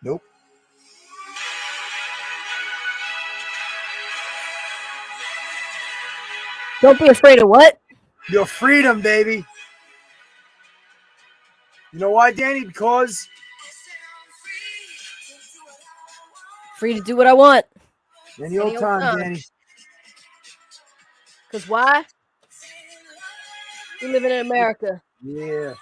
Nope. Don't be afraid of what? Your freedom, baby. You know why, Danny? Because Free to do what I want. any old time, Danny. Because why? We living in America. Yeah.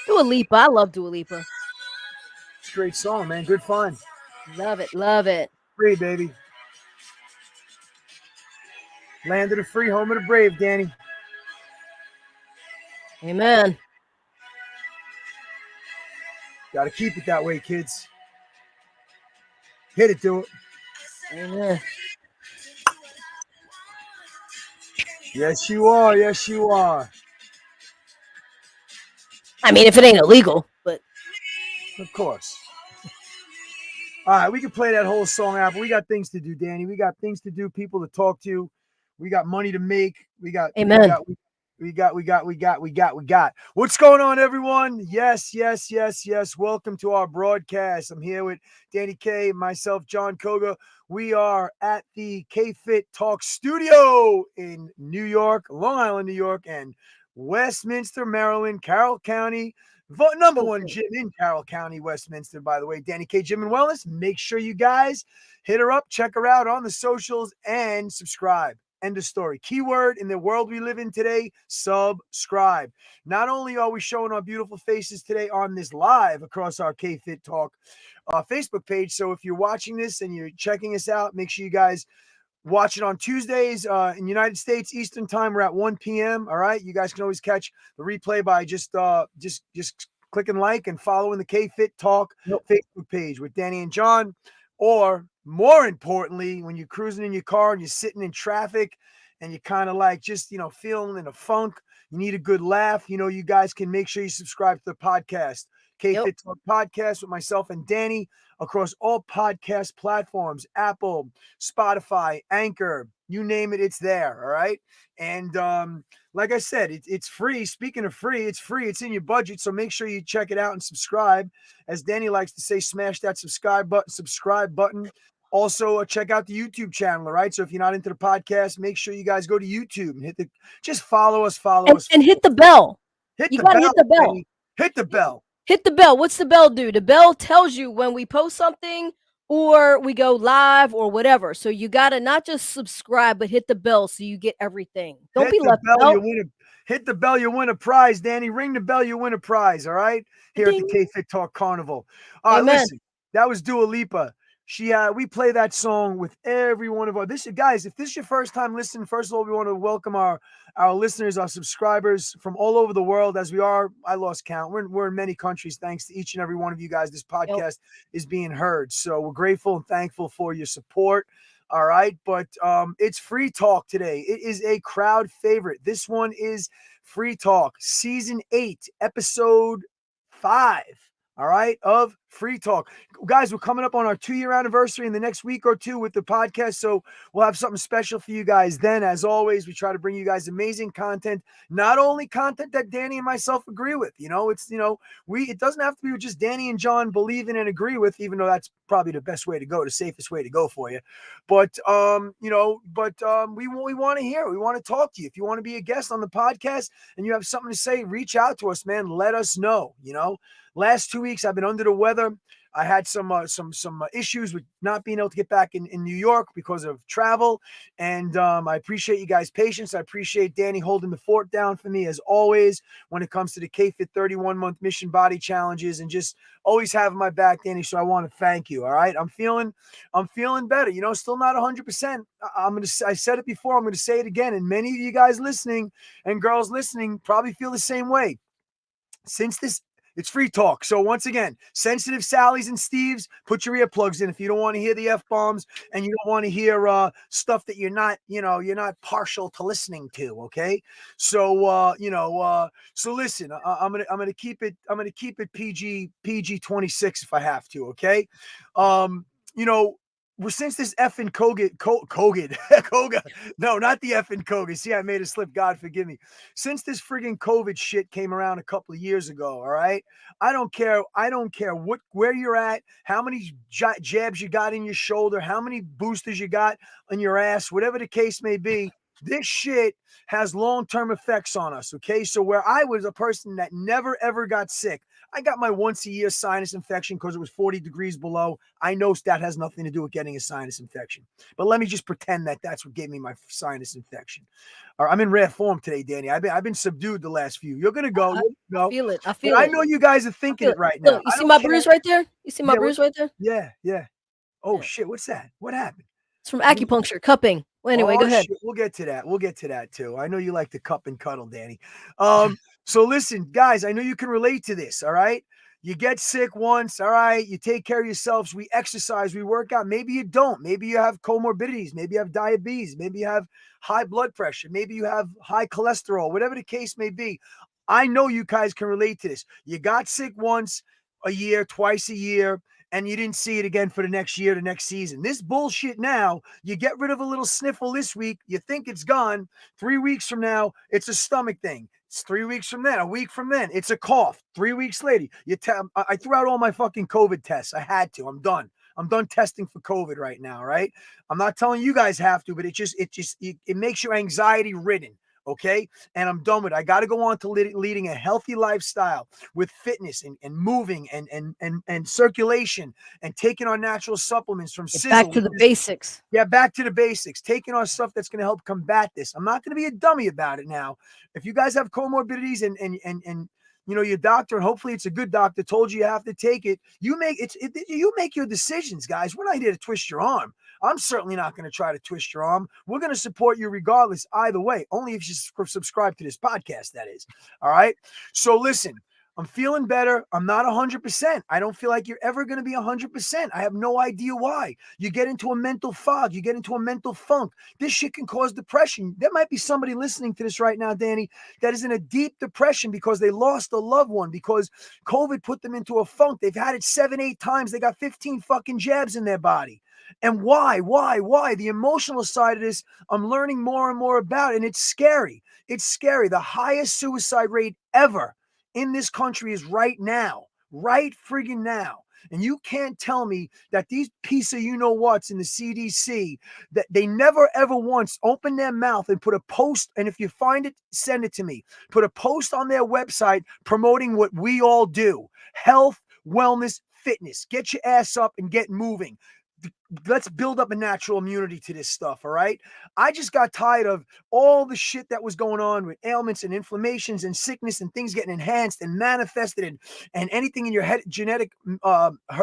Dua Lipa. I love Dua Lipa. It's a great song, man. Good fun. Love it. Love it. Free, baby. Land of the free, home of the brave, Danny. Amen. Got to keep it that way, kids. Hit it, do it. Amen. Yes, you are. Yes, you are. I mean, if it ain't illegal, but Of course. All right, we can play that whole song out, but we got things to do, Danny. We got things to do, people to talk to. We got money to make. We got. amen. We got. What's going on, everyone? Yes. Welcome to our broadcast. I'm here with Danny K, myself, Jon Koga. We are at the KFit Talk Studio in New York, Long Island, New York, and Westminster, Maryland, Carroll County. Number one gym in Carroll County, Westminster, by the way, Danny K Gym and Wellness. Make sure you guys hit her up, check her out on the socials, and subscribe. End of story. Keyword in the world we live in today, subscribe. Not only are we showing our beautiful faces today on this live across our KFit Talk Facebook page, so if you're watching this and you're checking us out, make sure you guys watch it on Tuesdays in United States Eastern Time. We're at 1 p.m. All right, you guys can always catch the replay by just clicking like and following the KFit Talk Facebook page with Danny and John. Or more importantly, when you're cruising in your car and you're sitting in traffic and you're kind of like just feeling in a funk, you need a good laugh. You guys can make sure you subscribe to the podcast. KFit Talk Podcast with myself and Danny across all podcast platforms, Apple, Spotify, Anchor, you name it, it's there. All right. And like I said, it's free. Speaking of free, it's free. It's in your budget. So make sure you check it out and subscribe. As Danny likes to say, smash that subscribe button. Also, check out the YouTube channel. All right. So if you're not into the podcast, make sure you guys go to YouTube and just follow us. And hit the bell. Hit You the gotta bell. hit the bell. Baby. Hit the bell. Hit the bell. What's the bell do? The bell tells you when we post something or we go live or whatever. So you gotta not just subscribe, but hit the bell so you get everything. Don't be left out. Hit the bell, you win a prize, Danny. Ring the bell, you win a prize. All right, here at the KFit Talk Carnival. Listen, that was Dua Lipa. We play that song with every one of our guys. If this is your first time listening, first of all, we want to welcome our listeners, our subscribers from all over the world. As we are, I lost count. We're in many countries. Thanks to each and every one of you guys. This podcast is being heard, so we're grateful and thankful for your support. All right, but it's Free Talk today. It is a crowd favorite. This one is Free Talk, Season 8, Episode 5. All right, of Free Talk. Guys, we're coming up on our 2-year anniversary in the next week or two with the podcast, so we'll have something special for you guys then. As always, we try to bring you guys amazing content, not only content that Danny and myself agree with. It doesn't have to be just Danny and John believe in and agree with, even though that's probably the best way to go, the safest way to go for you. But we want to hear, we want to talk to you. If you want to be a guest on the podcast and you have something to say, reach out to us, man. Let us know. Last 2 weeks, I've been under the weather. I had some issues with not being able to get back in New York because of travel. And I appreciate you guys' patience. I appreciate Danny holding the fort down for me, as always, when it comes to the KFit 31-month mission body challenges, and just always having my back, Danny. So I want to thank you. All right. I'm feeling better. Still not 100%. I said it before. I'm going to say it again. And many of you guys listening and girls listening probably feel the same way. It's Free Talk. So once again, sensitive Sallys and Steves, put your earplugs in if you don't want to hear the F-bombs and you don't want to hear stuff that you're not partial to listening to. Okay. So, so listen, I'm going to keep it PG 26 if I have to. Okay. since this effing Koga, no, not the effing Koga. See, I made a slip. God forgive me. Since this friggin' COVID shit came around a couple of years ago, all right. I don't care. Where you're at, how many jabs you got in your shoulder, how many boosters you got on your ass, whatever the case may be. This shit has long-term effects on us. Okay, so where I was a person that never ever got sick. I got my once a year sinus infection because it was 40 degrees below. I know that has nothing to do with getting a sinus infection, but let me just pretend that that's what gave me my sinus infection. All right, I'm in rare form today, Danny. I've been subdued the last few. You're gonna go. I feel it. I feel but it. I know you guys are thinking it right now. Look, you see my bruise right there? You see my bruise right there? Yeah. Oh shit! What's that? What happened? It's from acupuncture, cupping. Well, anyway, go ahead. Shit. We'll get to that too. I know you like to cup and cuddle, Danny. So listen, guys, I know you can relate to this. All right. You get sick once, all right. You take care of yourselves. We exercise, we work out. Maybe you don't. Maybe you have comorbidities. Maybe you have diabetes. Maybe you have high blood pressure. Maybe you have high cholesterol, whatever the case may be. I know you guys can relate to this. You got sick once a year, twice a year, and you didn't see it again for the next year, the next season. This bullshit now, you get rid of a little sniffle this week, you think it's gone. 3 weeks from now, it's a stomach thing. It's 3 weeks from then, a week from then, it's a cough. 3 weeks later, I threw out all my fucking COVID tests. I had to. I'm done. I'm done testing for COVID right now, right? I'm not telling you guys have to, but it makes you anxiety ridden. Okay. And I'm done with it. I got to go on to leading a healthy lifestyle with fitness and moving and circulation and taking our natural supplements from Sizzle. Back to the basics. Yeah, back to the basics. Taking our stuff that's going to help combat this. I'm not going to be a dummy about it now. If you guys have comorbidities and you know your doctor, and hopefully it's a good doctor, told you have to take it, you make your decisions, guys. We're not here to twist your arm. I'm certainly not going to try to twist your arm. We're going to support you regardless, either way, only if you subscribe to this podcast, that is. All right. So listen, I'm feeling better. I'm not 100%. I don't feel like you're ever going to be 100%. I have no idea why. You get into a mental fog. You get into a mental funk. This shit can cause depression. There might be somebody listening to this right now, Danny, that is in a deep depression because they lost a loved one, because COVID put them into a funk. They've had it 7-8 times. They got 15 fucking jabs in their body. And why? The emotional side of this, I'm learning more and more about, and it's scary. It's scary. The highest suicide rate ever in this country is right now, right friggin' now. And you can't tell me that these piece of you-know-whats in the CDC, that they never ever once opened their mouth and put a post, and if you find it, send it to me, put a post on their website promoting what we all do: health, wellness, fitness. Get your ass up and get moving. Let's build up a natural immunity to this stuff, all right? I just got tired of all the shit that was going on with ailments and inflammations and sickness and things getting enhanced and manifested, and anything in your head, genetic,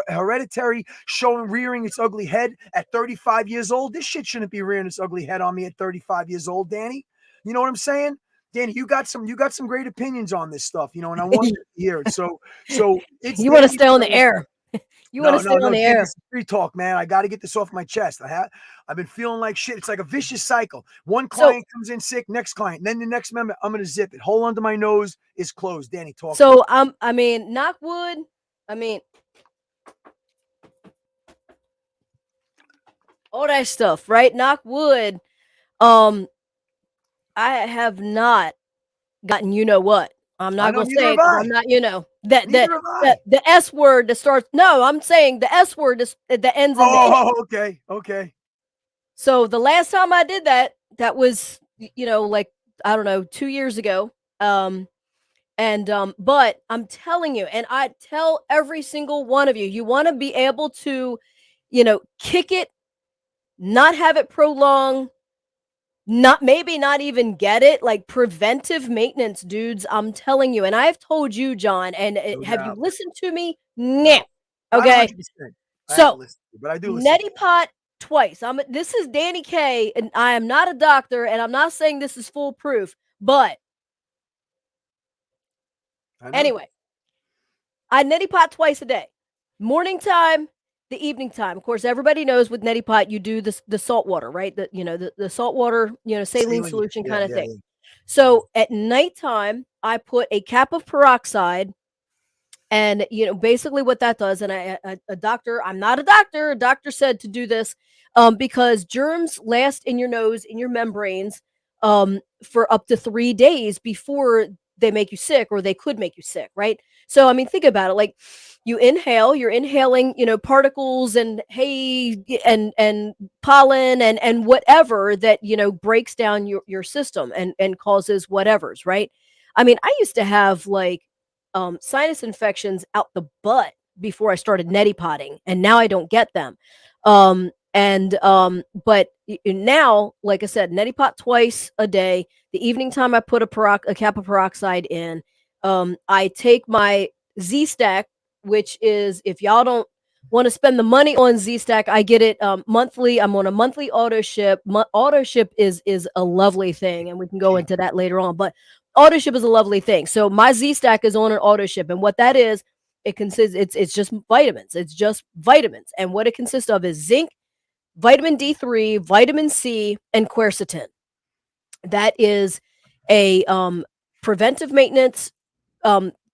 hereditary, rearing its ugly head at 35 years old. This shit shouldn't be rearing its ugly head on me at 35 years old, Danny. You know what I'm saying? Danny, you got some great opinions on this stuff, you know, and I want to hear it. So it's you want to stay on the air. You want to stay on the air. This is free talk, man. I got to get this off my chest. I've been feeling like shit. It's like a vicious cycle. One client comes in sick, next client, then the next member, I'm going to zip it. Hole under my nose is closed. Danny, talk. So I mean, knock wood. I mean, all that stuff, right? Knock wood. I have not gotten you know what. I'm not going to say it. I'm not, you know, that the S word that starts. No, I'm saying the S word that ends in the N. Okay. So the last time I did that was, you know, like, I don't know, 2 years ago. But I'm telling you, and I tell every single one of you, you want to be able to, you know, kick it, not have it prolong, not even get it, like preventive maintenance, dudes. I'm telling you, and I've told you, John, and have you listened to me? Nah. Okay. So, but I do listen. Neti Pot twice. This is Danny K, and I am not a doctor, and I'm not saying this is foolproof, but anyway, I neti pot twice a day, morning time, the evening time. Of course, everybody knows with neti pot, you do the salt water, right? The salt water, saline solution kind of thing. Yeah. So at nighttime, I put a cap of peroxide, and basically what that does, and a doctor, I'm not a doctor, said to do this. because germs last in your nose, in your membranes, for up to 3 days before they make you sick, or they could make you sick, right? So I mean, think about it. Like, you're inhaling, particles and hay and pollen and whatever that, breaks down your system and causes whatevers, right? I mean, I used to have like sinus infections out the butt before I started neti potting, and now I don't get them. But now, like I said, neti pot twice a day. The evening time, I put a cap of peroxide in. I take my Z Stack, which is, if y'all don't want to spend the money on Z Stack, I get it monthly. I'm on a monthly auto ship. Auto ship is a lovely thing, and we can go into that later on. But auto ship is a lovely thing. So my Z Stack is on an auto ship, and what that is, it consists it's just vitamins. It's just vitamins, and what it consists of is zinc, vitamin D3, vitamin C, and quercetin. That is a preventive maintenance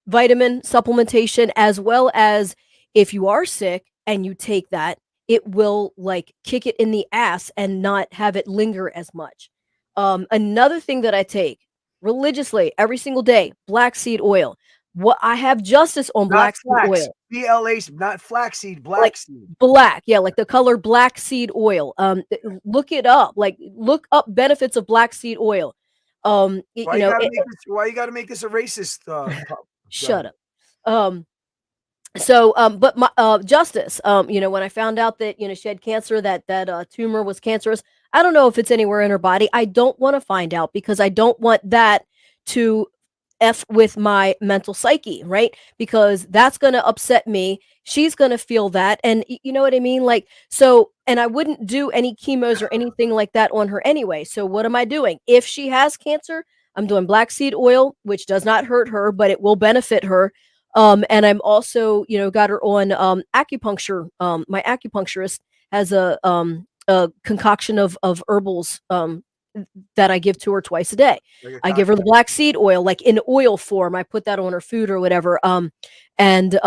vitamin supplementation, as well as, if you are sick and you take that, it will like kick it in the ass and not have it linger as much. Another thing that I take religiously every single day: black seed oil. What I have justice on Not black seed flax. oil. BLA, not flaxseed, Like black seed. black, yeah, like the color black seed oil. Look it up. Like, look up benefits of black seed oil. Why you gotta make this? Why you gotta make this a racist? Shut up. Um, but my Justice, when I found out that, she had cancer, that tumor was cancerous. I don't know if it's anywhere in her body. I don't want to find out, because I don't want that to F with my mental psyche, right? Because that's going to upset me. She's going to feel that. And you know what I mean? Like, so, and I wouldn't do any chemos or anything like that on her anyway. So what am I doing? If she has cancer, I'm doing black seed oil, which does not hurt her, but it will benefit her. And I'm also, got her on acupuncture. My acupuncturist has a concoction of herbals that I give to her twice a day. Like I give her the black seed oil, like in oil form. I put that on her food or whatever. And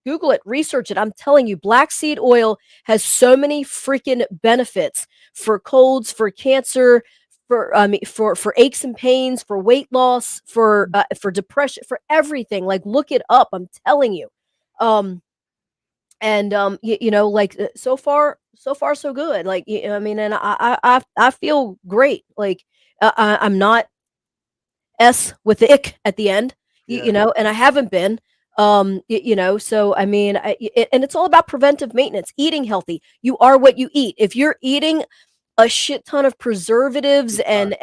Google it, research it. I'm telling you, black seed oil has so many freaking benefits for colds, for cancer, for aches and pains, for weight loss, for depression, for everything. Like, look it up. I'm telling you. Like, so far so good. Like, I mean, and I feel great. Like, I'm not S with the ick at the end, and I haven't been. So I mean, and it's all about preventive maintenance, eating healthy. You are what you eat. If you're eating a shit ton of preservatives and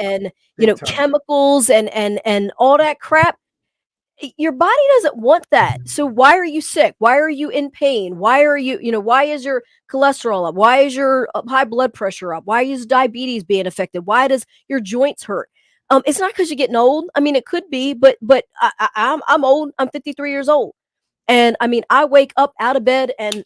chemicals and all that crap, your body doesn't want that. So why are you sick? Why are you in pain? Why are you, why is your cholesterol up? Why is your high blood pressure up? Why is diabetes being affected? Why does your joints hurt? It's not because you're getting old. I mean, it could be, but I'm old. I'm 53 years old, and I mean, I wake up out of bed and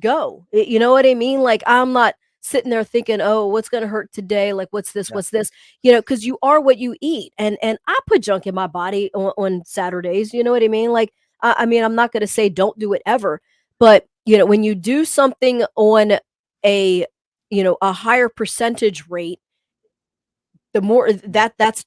go. You know what I mean? Like, I'm not sitting there thinking, oh, what's going to hurt today? Like, what's this? What's this? Because you are what you eat. And I put junk in my body on Saturdays. You know what I mean? Like, I mean, I'm not going to say don't do it ever, but when you do something on a higher percentage rate, the more that's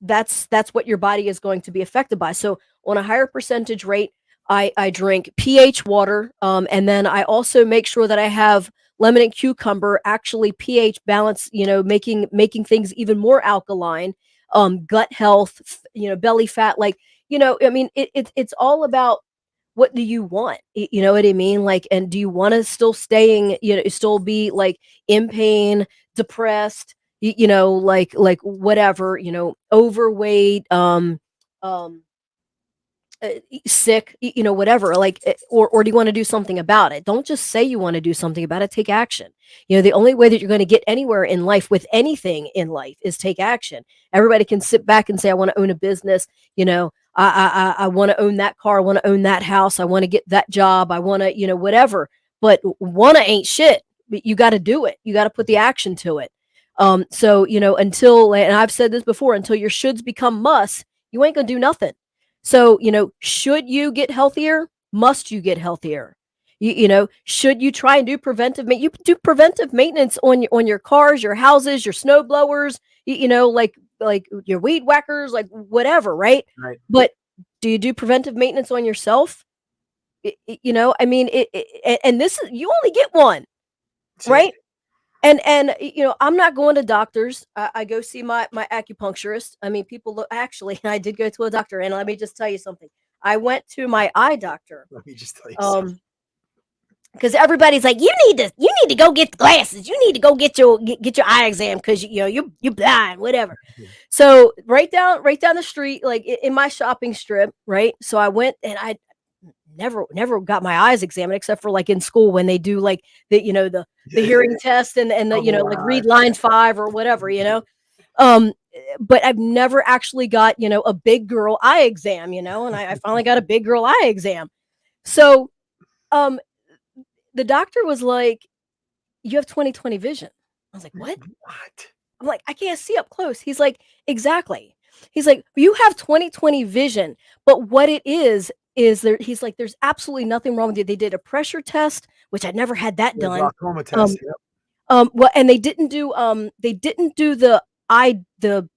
what your body is going to be affected by. So on a higher percentage rate, I drink pH water, and then I also make sure that I have lemon and cucumber, actually pH balance, making things even more alkaline. Gut health, belly fat, like, I mean, it's all about, what do you want? You know what I mean? Like, and do you want to still be like in pain, depressed, like whatever, overweight, um, sick, whatever, like, or do you want to do something about it? Don't just say you want to do something about it. Take action. The only way that you're going to get anywhere in life with anything in life is take action. Everybody can sit back and say, I want to own a business. I want to own that car. I want to own that house. I want to get that job. I want to, whatever. But wanna ain't shit. You got to do it. You got to put the action to it. So, until, and I've said this before, until your shoulds become musts, you ain't gonna do nothing. So, should you get healthier? Must you get healthier? Should you try and do preventive you do preventive maintenance on your cars, your houses, your snow blowers, like your weed whackers, like whatever, right? Right. But do you do preventive maintenance on yourself? I mean, and this is, you only get one, right? And I'm not going to doctors. I go see my acupuncturist. I mean, people look. Actually, I did go to a doctor, and let me just tell you something. I went to my eye doctor. Let me just tell you something. Because everybody's like, you need to go get the glasses. You need to go get your eye exam because you're blind, whatever. So right down the street, like in my shopping strip, right? So I went, and I never got my eyes examined except for like in school when they do like the the hearing test and the like read line 5 or whatever, but I've never actually got a big girl eye exam, and I finally got a big girl eye exam. So the doctor was like, you have 20/20 vision. I was like, what? I'm like, I can't see up close. He's like, exactly. He's like, you have 20/20 vision, but what it is there, he's like, there's absolutely nothing wrong with you. They did a pressure test, which I'd never had that done. Glaucoma test. Well, and they didn't do the eye, the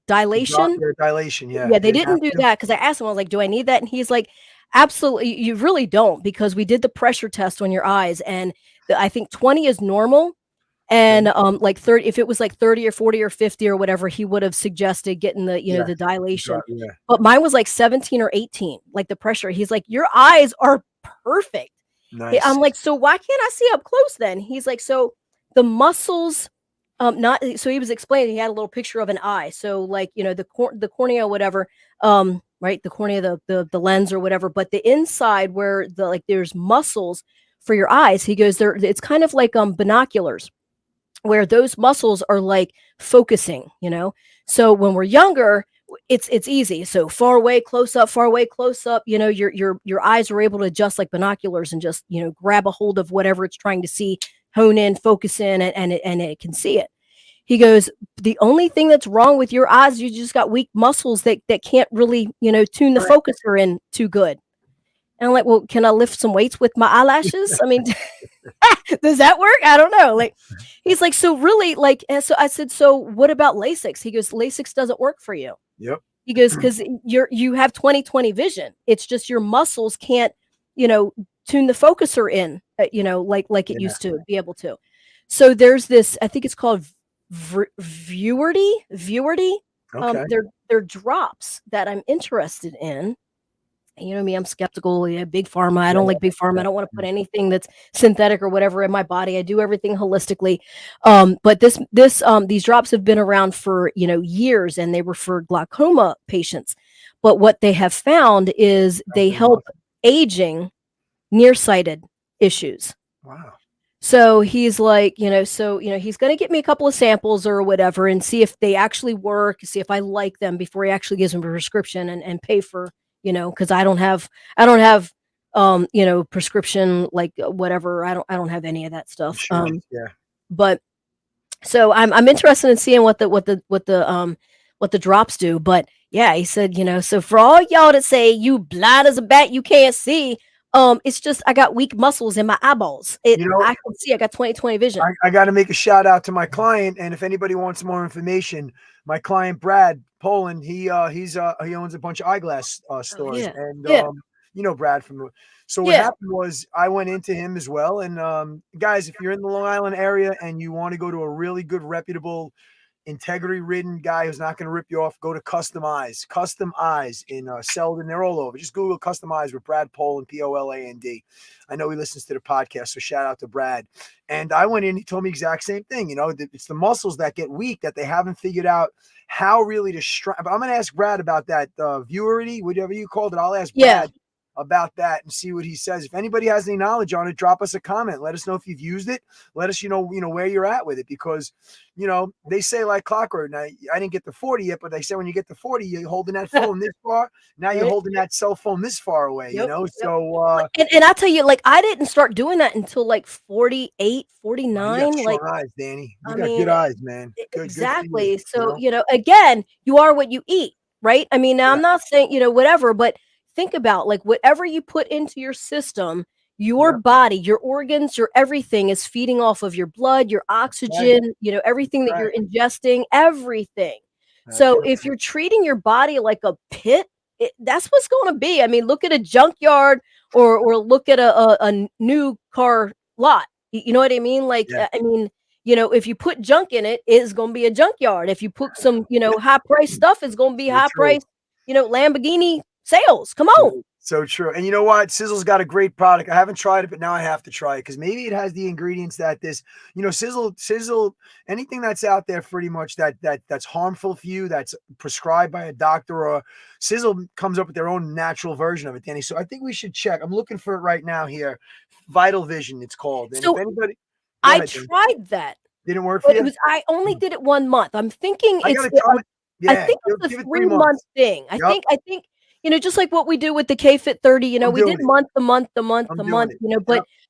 dilation. Dilation, yeah. Yeah, they didn't do that because I asked him, I was like, do I need that? And he's like, absolutely, you really don't, because we did the pressure test on your eyes, and I think 20 is normal. And like 30, if it was like 30 or 40 or 50 or whatever, he would have suggested getting the the dilation. Yeah. But mine was like 17 or 18, like the pressure. He's like, your eyes are perfect. Nice. I'm like, so why can't I see up close then? He's like, so the muscles, not so he was explaining, he had a little picture of an eye. So like, the cornea, whatever, right, the cornea, the lens or whatever, but the inside where there's muscles for your eyes, he goes, it's kind of like binoculars, where those muscles are like focusing, so when we're younger, it's easy. So far away, close up, your eyes are able to adjust like binoculars and just, grab a hold of whatever it's trying to see, hone in, focus in, and it can see it. He goes, the only thing that's wrong with your eyes, you just got weak muscles that can't really, tune the focuser in too good. And I'm like, well, can I lift some weights with my eyelashes? I mean, does that work? I don't know. Like, he's like, so really, like, and so I said, so what about LASIK? He goes, LASIK doesn't work for you. Yep. He goes, because you have 20/20 vision. It's just your muscles can't, tune the focuser in, like it used to be able to. So there's this, I think it's called Vuity. Okay. They're drops that I'm interested in. And you know me, I'm skeptical. Yeah, big pharma. I don't like big pharma. I don't want to put anything that's synthetic or whatever in my body. I do everything holistically. But these drops have been around for years, and they were for glaucoma patients. But what they have found is they help aging, nearsighted issues. Wow. So he's like, he's going to get me a couple of samples or whatever and see if they actually work, see if I like them before he actually gives me a prescription and pay for. Because I don't have, prescription, like whatever. I don't have any of that stuff. Sure. Yeah. But so I'm interested in seeing what the drops do. But yeah, he said, so for all y'all that say you blind as a bat, you can't see. It's just I got weak muscles in my eyeballs. I can see. I got 20/20 vision. I got to make a shout out to my client, and if anybody wants more information, my client Brad Poland, he owns a bunch of eyeglass stores, and Brad from. So what happened was I went into him as well, and guys, if you're in the Long Island area and you want to go to a really good, reputable, integrity-ridden guy who's not going to rip you off, go to Custom Eyes in Selden. They're all over. Just Google Custom Eyes with Brad Poland, Poland. I know he listens to the podcast, so shout out to Brad. And I went in, he told me exact same thing. It's the muscles that get weak that they haven't figured out how really to strap. But I'm going to ask Brad about that Vuity, whatever you called it. I'll ask Brad about that and see what he says. If anybody has any knowledge on it, drop us a comment. Let us know if you've used it. Let us, where you're at with it, because, they say like clockwork. Now, I didn't get to 40 yet, but they say when you get to 40, you're holding that phone this far. Now you're holding that cell phone this far away, So, and I tell you, like, I didn't start doing that until like 48, 49. You got strong eyes, Danny. You got good eyes, man. Exactly. Good so, again, you are what you eat, right? I mean, now I'm not saying, whatever, but think about like whatever you put into your system, your body, your organs, your everything is feeding off of your blood, your oxygen, everything that you're ingesting, everything. So if you're treating your body like a pit, that's what's going to be. I mean, look at a junkyard or look at a new car lot. You know what I mean? Like, I mean, if you put junk in it, it's going to be a junkyard. If you put some, high price stuff, it's going to be high price, Lamborghini sales. Come on. So true. And you know what? Sizzle's got a great product. I haven't tried it, but now I have to try it because maybe it has the ingredients that Sizzle, anything that's out there pretty much that's harmful for you, that's prescribed by a doctor, or Sizzle comes up with their own natural version of it, Danny. So I think we should check. I'm looking for it right now here. Vital Vision, it's called. And so if anybody, I tried that. Didn't work for you? I only did it 1 month. I'm thinking I think it's a 3-month thing. I think just like what we do with the KFit 30, we did month to month,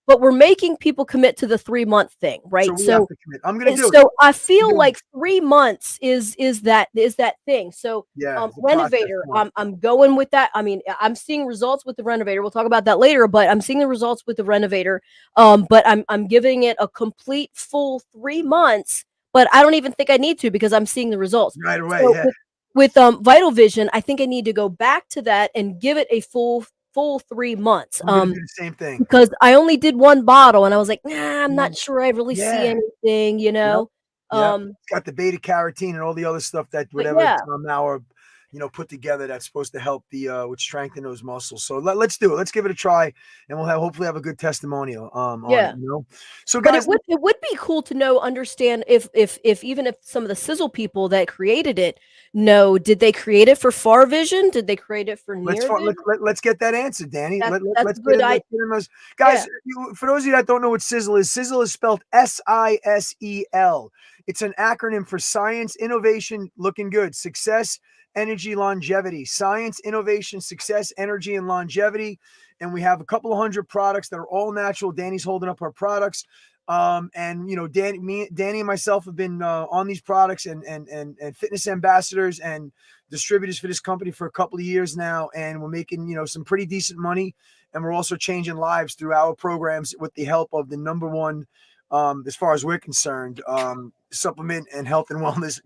but we're making people commit to the 3-month thing, right? So I'm gonna do it. So I feel like 3 months is that thing. So Renovator, I'm going with that. I mean, I'm seeing results with the Renovator. We'll talk about that later, but I'm seeing the results with the Renovator. But I'm giving it a complete full 3 months, but I don't even think I need to because I'm seeing the results right away. So with Vital Vision, I think I need to go back to that and give it a full 3 months. I'm gonna do the same thing because I only did 1 bottle and I was like, nah, I'm not sure I really see anything, It's got the beta carotene and all the other stuff that whatever now are put together that's supposed to help with strengthen those muscles. So let's do it. Let's give it a try, and we'll hopefully have a good testimonial. On it, So guys, but it would be cool to understand if even if some of the Sizzle people that created it did they create it for far vision? Did they create it for near vision? Let's get that answer, Danny. Let's get those guys. For those of you that don't know what Sizzle is spelled SISEL. It's an acronym for science, innovation, looking good, success, energy, longevity. Science, innovation, success, energy, and longevity. And we have a couple of 100 products that are all natural. Danny's holding up our products. And Danny and myself have been on these products and fitness ambassadors and distributors for this company for a couple of years now, and we're making some pretty decent money, and we're also changing lives through our programs with the help of the number one, as far as we're concerned, supplement and health and wellness,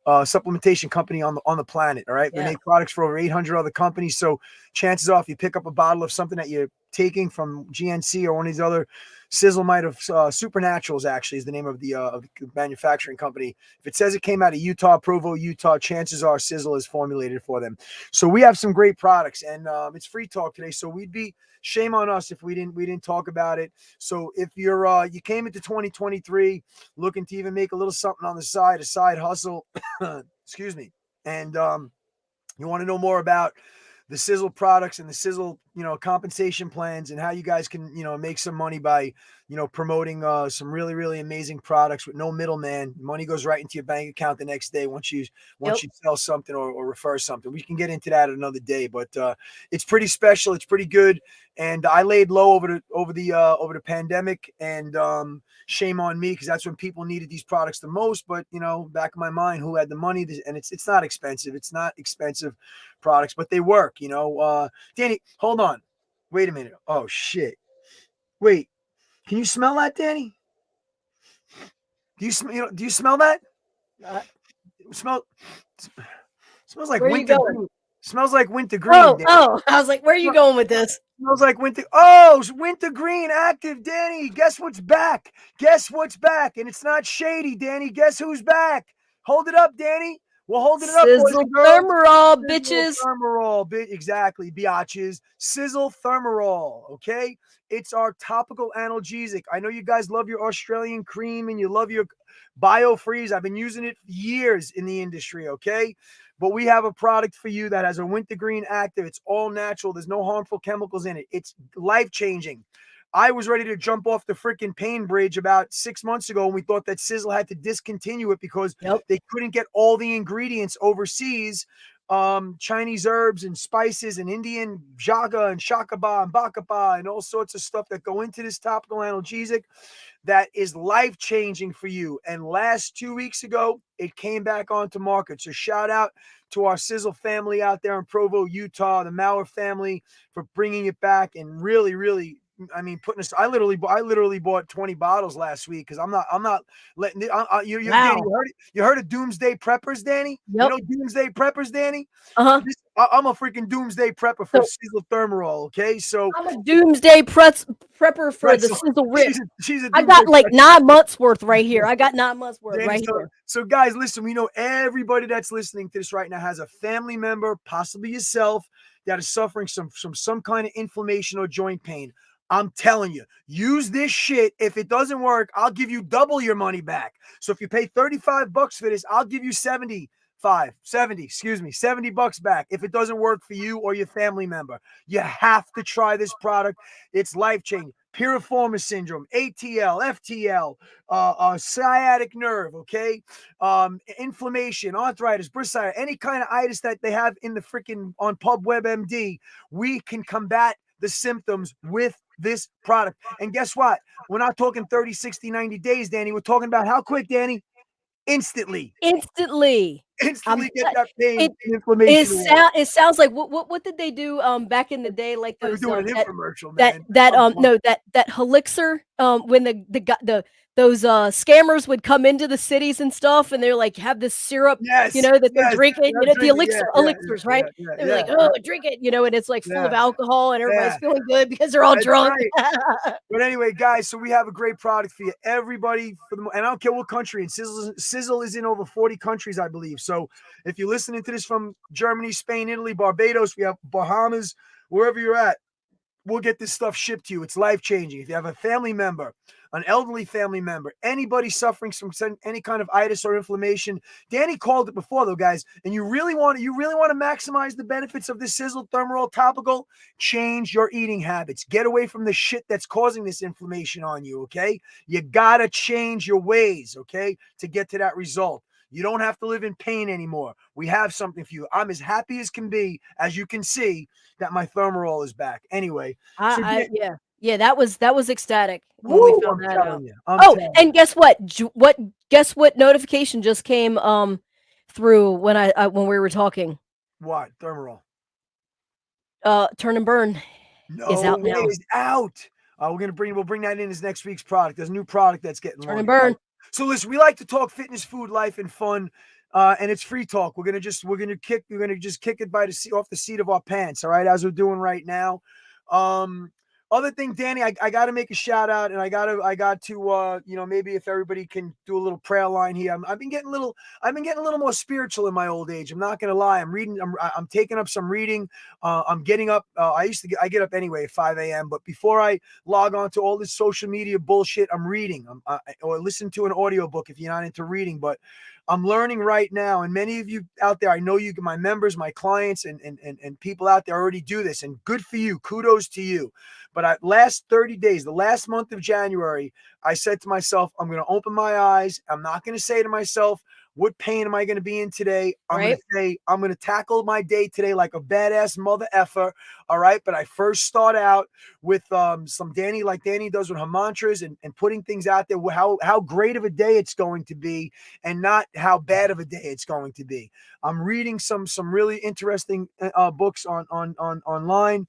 supplementation company on the planet. All right. We make products for over 800 other companies. So chances are if you pick up a bottle of something that you're taking from GNC or one of these other, Sizzle might have, Supernaturals actually is the name of the manufacturing company. If it says it came out of Utah, Provo, Utah, chances are Sizzle is formulated for them. So we have some great products, and it's free talk today. So we'd be shame on us if we didn't talk about it. So if you're you came into 2023 looking to even make a little something on the side, a side hustle, excuse me, and you want to know more about the Sizzle products and the Sizzle, compensation plans and how you guys can, make some money by, promoting some really, really amazing products with no middleman. Money goes right into your bank account the next day once you sell something or refer something. We can get into that another day, but it's pretty special. It's pretty good. And I laid low over the pandemic, and shame on me because that's when people needed these products the most. But back in my mind, who had the money? And it's not expensive. It's not expensive products, but they work. Danny, hold on. Wait a minute. Oh shit. Wait. Can you smell that, Danny? Do you smell that? Smells like winter green. Smells like winter green. Oh, I was like, where are you going with this? Smells like winter. Oh, winter green active, Danny. Guess what's back? And it's not shady, Danny. Guess who's back? Hold it up, Danny. We'll hold it up. Sizzle Thermarol, bitches. Thermarol, exactly, biatches. Sizzle Thermarol, okay? It's our topical analgesic. I know you guys love your Australian cream and you love your BioFreeze. I've been using it for years in the industry, okay? But we have a product for you that has a wintergreen active. It's all natural. There's no harmful chemicals in it. It's life-changing. I was ready to jump off the freaking pain bridge about 6 months ago, and we thought that Sizzle had to discontinue it because they couldn't get all the ingredients overseas. Chinese herbs and spices and Indian jaga and shakaba and bakapa and all sorts of stuff that go into this topical analgesic. that is life changing for you. And last 2 weeks ago, it came back onto market. So shout out to our Sizzle family out there in Provo, Utah, the Maurer family for bringing it back and really, really. I mean, putting us. I literally bought 20 bottles last week because I'm not letting. Danny, Wow. you heard of Doomsday Preppers, Danny? You Yep. know Doomsday Preppers, Danny? Uh-huh. I'm a freaking Doomsday Prepper for So Sizzle Thermarol. Okay, so I'm a doomsday prepper for the pretzel. sizzle rip. She's a I Doomsday got like Pretzel. 9 months worth right here. I got 9 months worth Danny, right here. so guys, listen, we know everybody that's listening to this right now has a family member, possibly yourself, that is suffering some kind of inflammation or joint pain. I'm telling you, use this shit. If it doesn't work, I'll give you double your money back. So if you pay $35 for this, I'll give you 70 bucks back if it doesn't work for you or your family member. You have to try this product. It's life-changing. Piriformis syndrome, ATL, FTL, sciatic nerve, okay? Inflammation, arthritis, bursitis, any kind of itis that they have in the freaking on PubWebMD, we can combat the symptoms with this product. And guess what? We're not talking 30, 60, 90 days, Danny. We're talking about how quick, Danny? Instantly. Instantly. Instantly get that pain It and inflammation away. it sounds like what did they do back in the day, like We're those doing an that infomercial, that man. that I'm pumped. no that Helixer when those scammers would come into the cities and stuff, and they're like have this syrup, Yes, that they're yes. drinking, I'm the drinking. Yeah, yeah, elixirs, right? yeah, yeah, They're yeah, like, oh, drink it, and it's like full of yeah, alcohol, and everybody's yeah. feeling good because they're all That's drunk. right. But anyway, guys, so we have a great product for you. Everybody, and I don't care what country. And Sizzle is in over 40 countries, I believe. So if you're listening to this from Germany, Spain, Italy, Barbados, we have Bahamas, wherever you're at, we'll get this stuff shipped to you. It's life changing. If you have a family member, an elderly family member, anybody suffering from any kind of itis or inflammation, Danny called it before though, guys. And you really want to maximize the benefits of this Sizzle Thermarol topical. Change your eating habits. Get away from the shit that's causing this inflammation on you. Okay, you gotta change your ways. Okay, to get to that result. You don't have to live in pain anymore. We have something for you. I'm as happy as can be, as you can see, that my Thermarol is back. Anyway, so Yeah, that was ecstatic when we woo, found I'm that telling out. you. I'm Oh, telling you. and guess what? Guess what notification just came through when when we were talking? What? Thermarol. Turn and Burn is No out way, now. it's out. We'll bring that in as next week's product. There's a new product that's getting Turn and launched. Guys. Burn. So listen, we like to talk fitness, food, life, and fun. And it's free talk. We're gonna just kick it by the seat off the seat of our pants, all right, as we're doing right now. Other thing, Danny, I gotta make a shout out, and I got to maybe if everybody can do a little prayer line here. I've been getting a little more spiritual in my old age. I'm not gonna lie. I'm taking up some reading. I'm getting up. I get up anyway at 5 a.m. But before I log on to all this social media bullshit, I'm reading. Or listen to an audiobook if you're not into reading. But I'm learning right now, and many of you out there, I know you, my members, my clients, and people out there already do this, and good for you. Kudos to you. But last 30 days, the last month of January, I said to myself, I'm going to open my eyes. I'm not going to say to myself, what pain am I going to be in today? I'm going to say, I'm going to tackle my day today like a badass mother effer. All right. But I first start out with some Danny, like Danny does with her mantras and putting things out there, how great of a day it's going to be and not how bad of a day it's going to be. I'm reading some really interesting books online.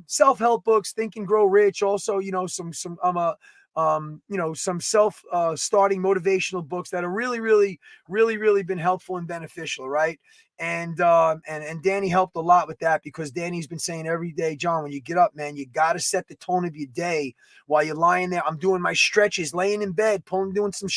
Self-help books, Think and Grow Rich. Also, some starting motivational books that are really been helpful and beneficial, right? And Danny helped a lot with that because Danny's been saying every day, John, when you get up, man, you got to set the tone of your day while you're lying there. I'm doing my stretches, laying in bed, doing some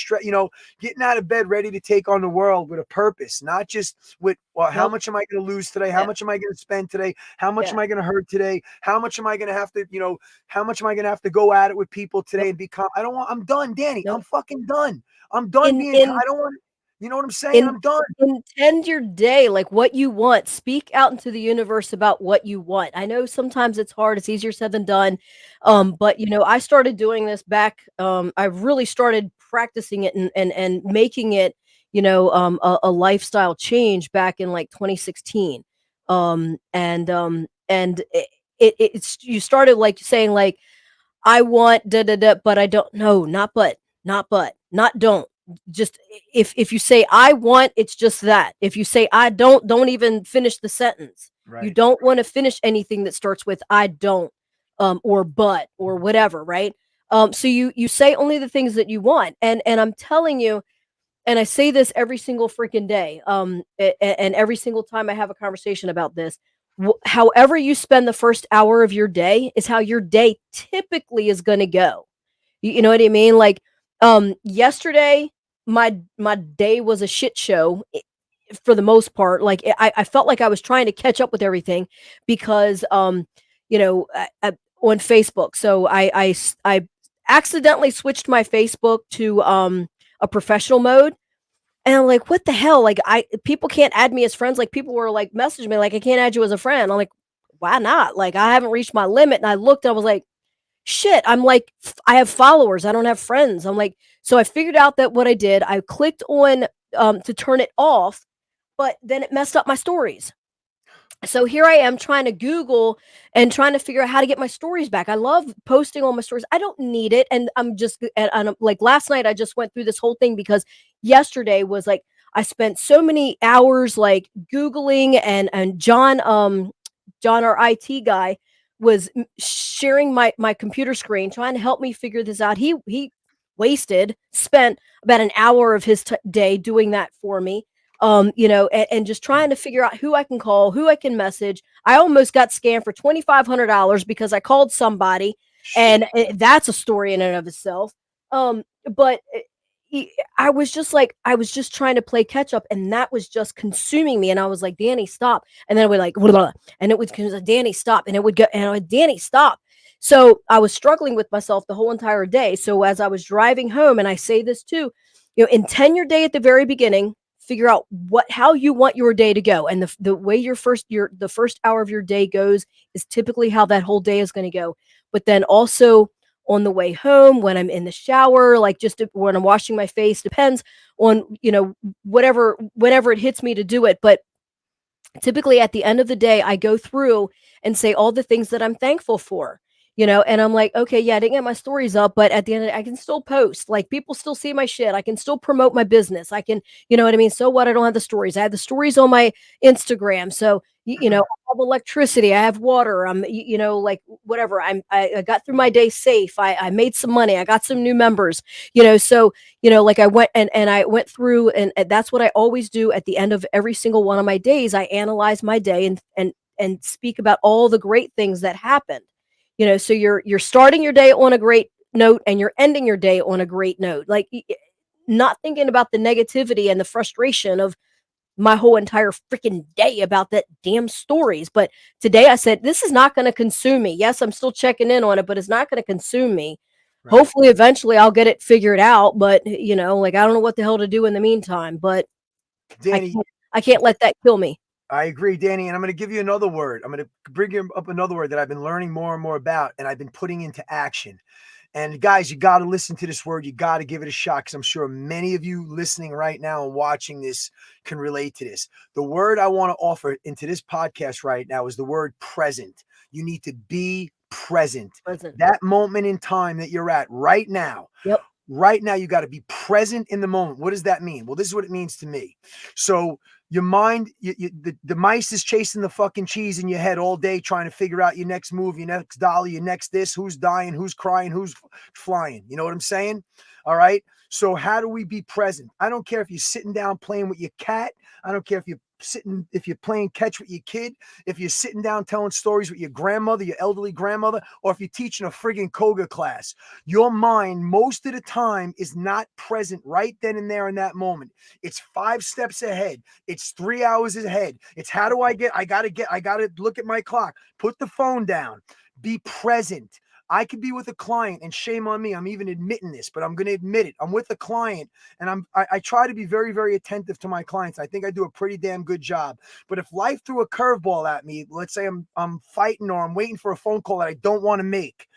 getting out of bed, ready to take on the world with a purpose, not just with, well, how much am I going to lose today? How much am I going to spend today? How much am I going to hurt today? How much am I going to have to, how much am I going to have to go at it with people today and become, I'm done, Danny. I'm fucking done. I'm done I don't want, you know what I'm saying? I'm done. Intend your day like what you want. Speak out into the universe about what you want. I know sometimes it's hard. It's easier said than done. But I started doing this back. I really started practicing it and making it, a lifestyle change back in like 2016. And it's you started like saying like I want da da da, but I don't. No, not but, not don't. Just if you say I want, it's just that. If you say I don't even finish the sentence. You Right. don't want to finish anything that starts with I don't, or but or whatever, right? So you say only the things that you want, and I'm telling you, and I say this every single freaking day, and every single time I have a conversation about this. However you spend the first hour of your day is how your day typically is going to go. You know what I mean? Like, yesterday, my day was a shit show for the most part. Like, I felt like I was trying to catch up with everything because, on Facebook. So I accidentally switched my Facebook to a professional mode, and I'm like, what the hell? Like, people can't add me as friends. Like, people were like messaging me like, I can't add you as a friend. I'm like, why not? Like, I haven't reached my limit. And I looked, and I was like, shit. I'm like, I have followers. I don't have friends. I'm like, so I figured out that what I did, I clicked on to turn it off, but then it messed up my stories. So here I am trying to Google and trying to figure out how to get my stories back. I love posting all my stories. I don't need it. And I'm like, last night I just went through this whole thing because yesterday was like, I spent so many hours like Googling, and John, our IT guy, was sharing my computer screen, trying to help me figure this out. He spent about an hour of his day doing that for me. And just trying to figure out who I can call, who I can message. I almost got scammed for $2,500 because I called somebody, Shit. and that's a story in and of itself. But I was just like, I was just trying to play catch up, and that was just consuming me. And I was like, Danny, stop. And then it would like, blah, blah, and it would, Danny, stop. And it would go, and I would, Danny, stop. So I was struggling with myself the whole entire day. So as I was driving home, and I say this too, intend your day at the very beginning, figure out how you want your day to go, and the way the first hour of your day goes is typically how that whole day is going to go. But then also on the way home, when I'm in the shower, like just when I'm washing my face, depends on whenever it hits me to do it. But typically at the end of the day, I go through and say all the things that I'm thankful for. And I'm like, okay, yeah, I didn't get my stories up, but at the end of the day, I can still post. Like, people still see my shit. I can still promote my business. I can, you know what I mean? So what? I don't have the stories. I have the stories on my Instagram. So, I have electricity. I have water. I'm, like whatever. I got through my day safe. I made some money. I got some new members, so, like I went and I went through, and that's what I always do at the end of every single one of my days. I analyze my day and speak about all the great things that happened. So you're starting your day on a great note, and you're ending your day on a great note. Like, not thinking about the negativity and the frustration of my whole entire freaking day about that damn stories. But today I said, this is not going to consume me. Yes, I'm still checking in on it, but it's not going to consume me. Right. Hopefully eventually I'll get it figured out, but like, I don't know what the hell to do in the meantime, but Danny, I can't let that kill me. I agree, Danny. And I'm going to give you another word. I'm going to bring you up another word that I've been learning more and more about, and I've been putting into action. And guys, you got to listen to this word. You got to give it a shot, because I'm sure many of you listening right now and watching this can relate to this. The word I want to offer into this podcast right now is the word present. You need to be present. That moment in time that you're at right now. Yep. Right now, you got to be present in the moment. What does that mean? Well, this is what it means to me. So your mind, the mice is chasing the fucking cheese in your head all day, trying to figure out your next move, your next dollar, your next this, who's dying, who's crying, who's flying. You know what I'm saying? All right. So how do we be present? I don't care if you're sitting down playing with your cat. I don't care if you're playing catch with your kid, if you're sitting down telling stories with your grandmother, your elderly grandmother, or if you're teaching a friggin' Koga class. Your mind most of the time is not present right then and there in that moment. It's 5 steps ahead. It's 3 hours ahead. It's I gotta look at my clock. Put the phone down. Be present. I could be with a client, and shame on me, I'm even admitting this, but I'm going to admit it. I'm with a client, and I try to be very, very attentive to my clients. I think I do a pretty damn good job. But if life threw a curveball at me, let's say I'm fighting, or I'm waiting for a phone call that I don't want to make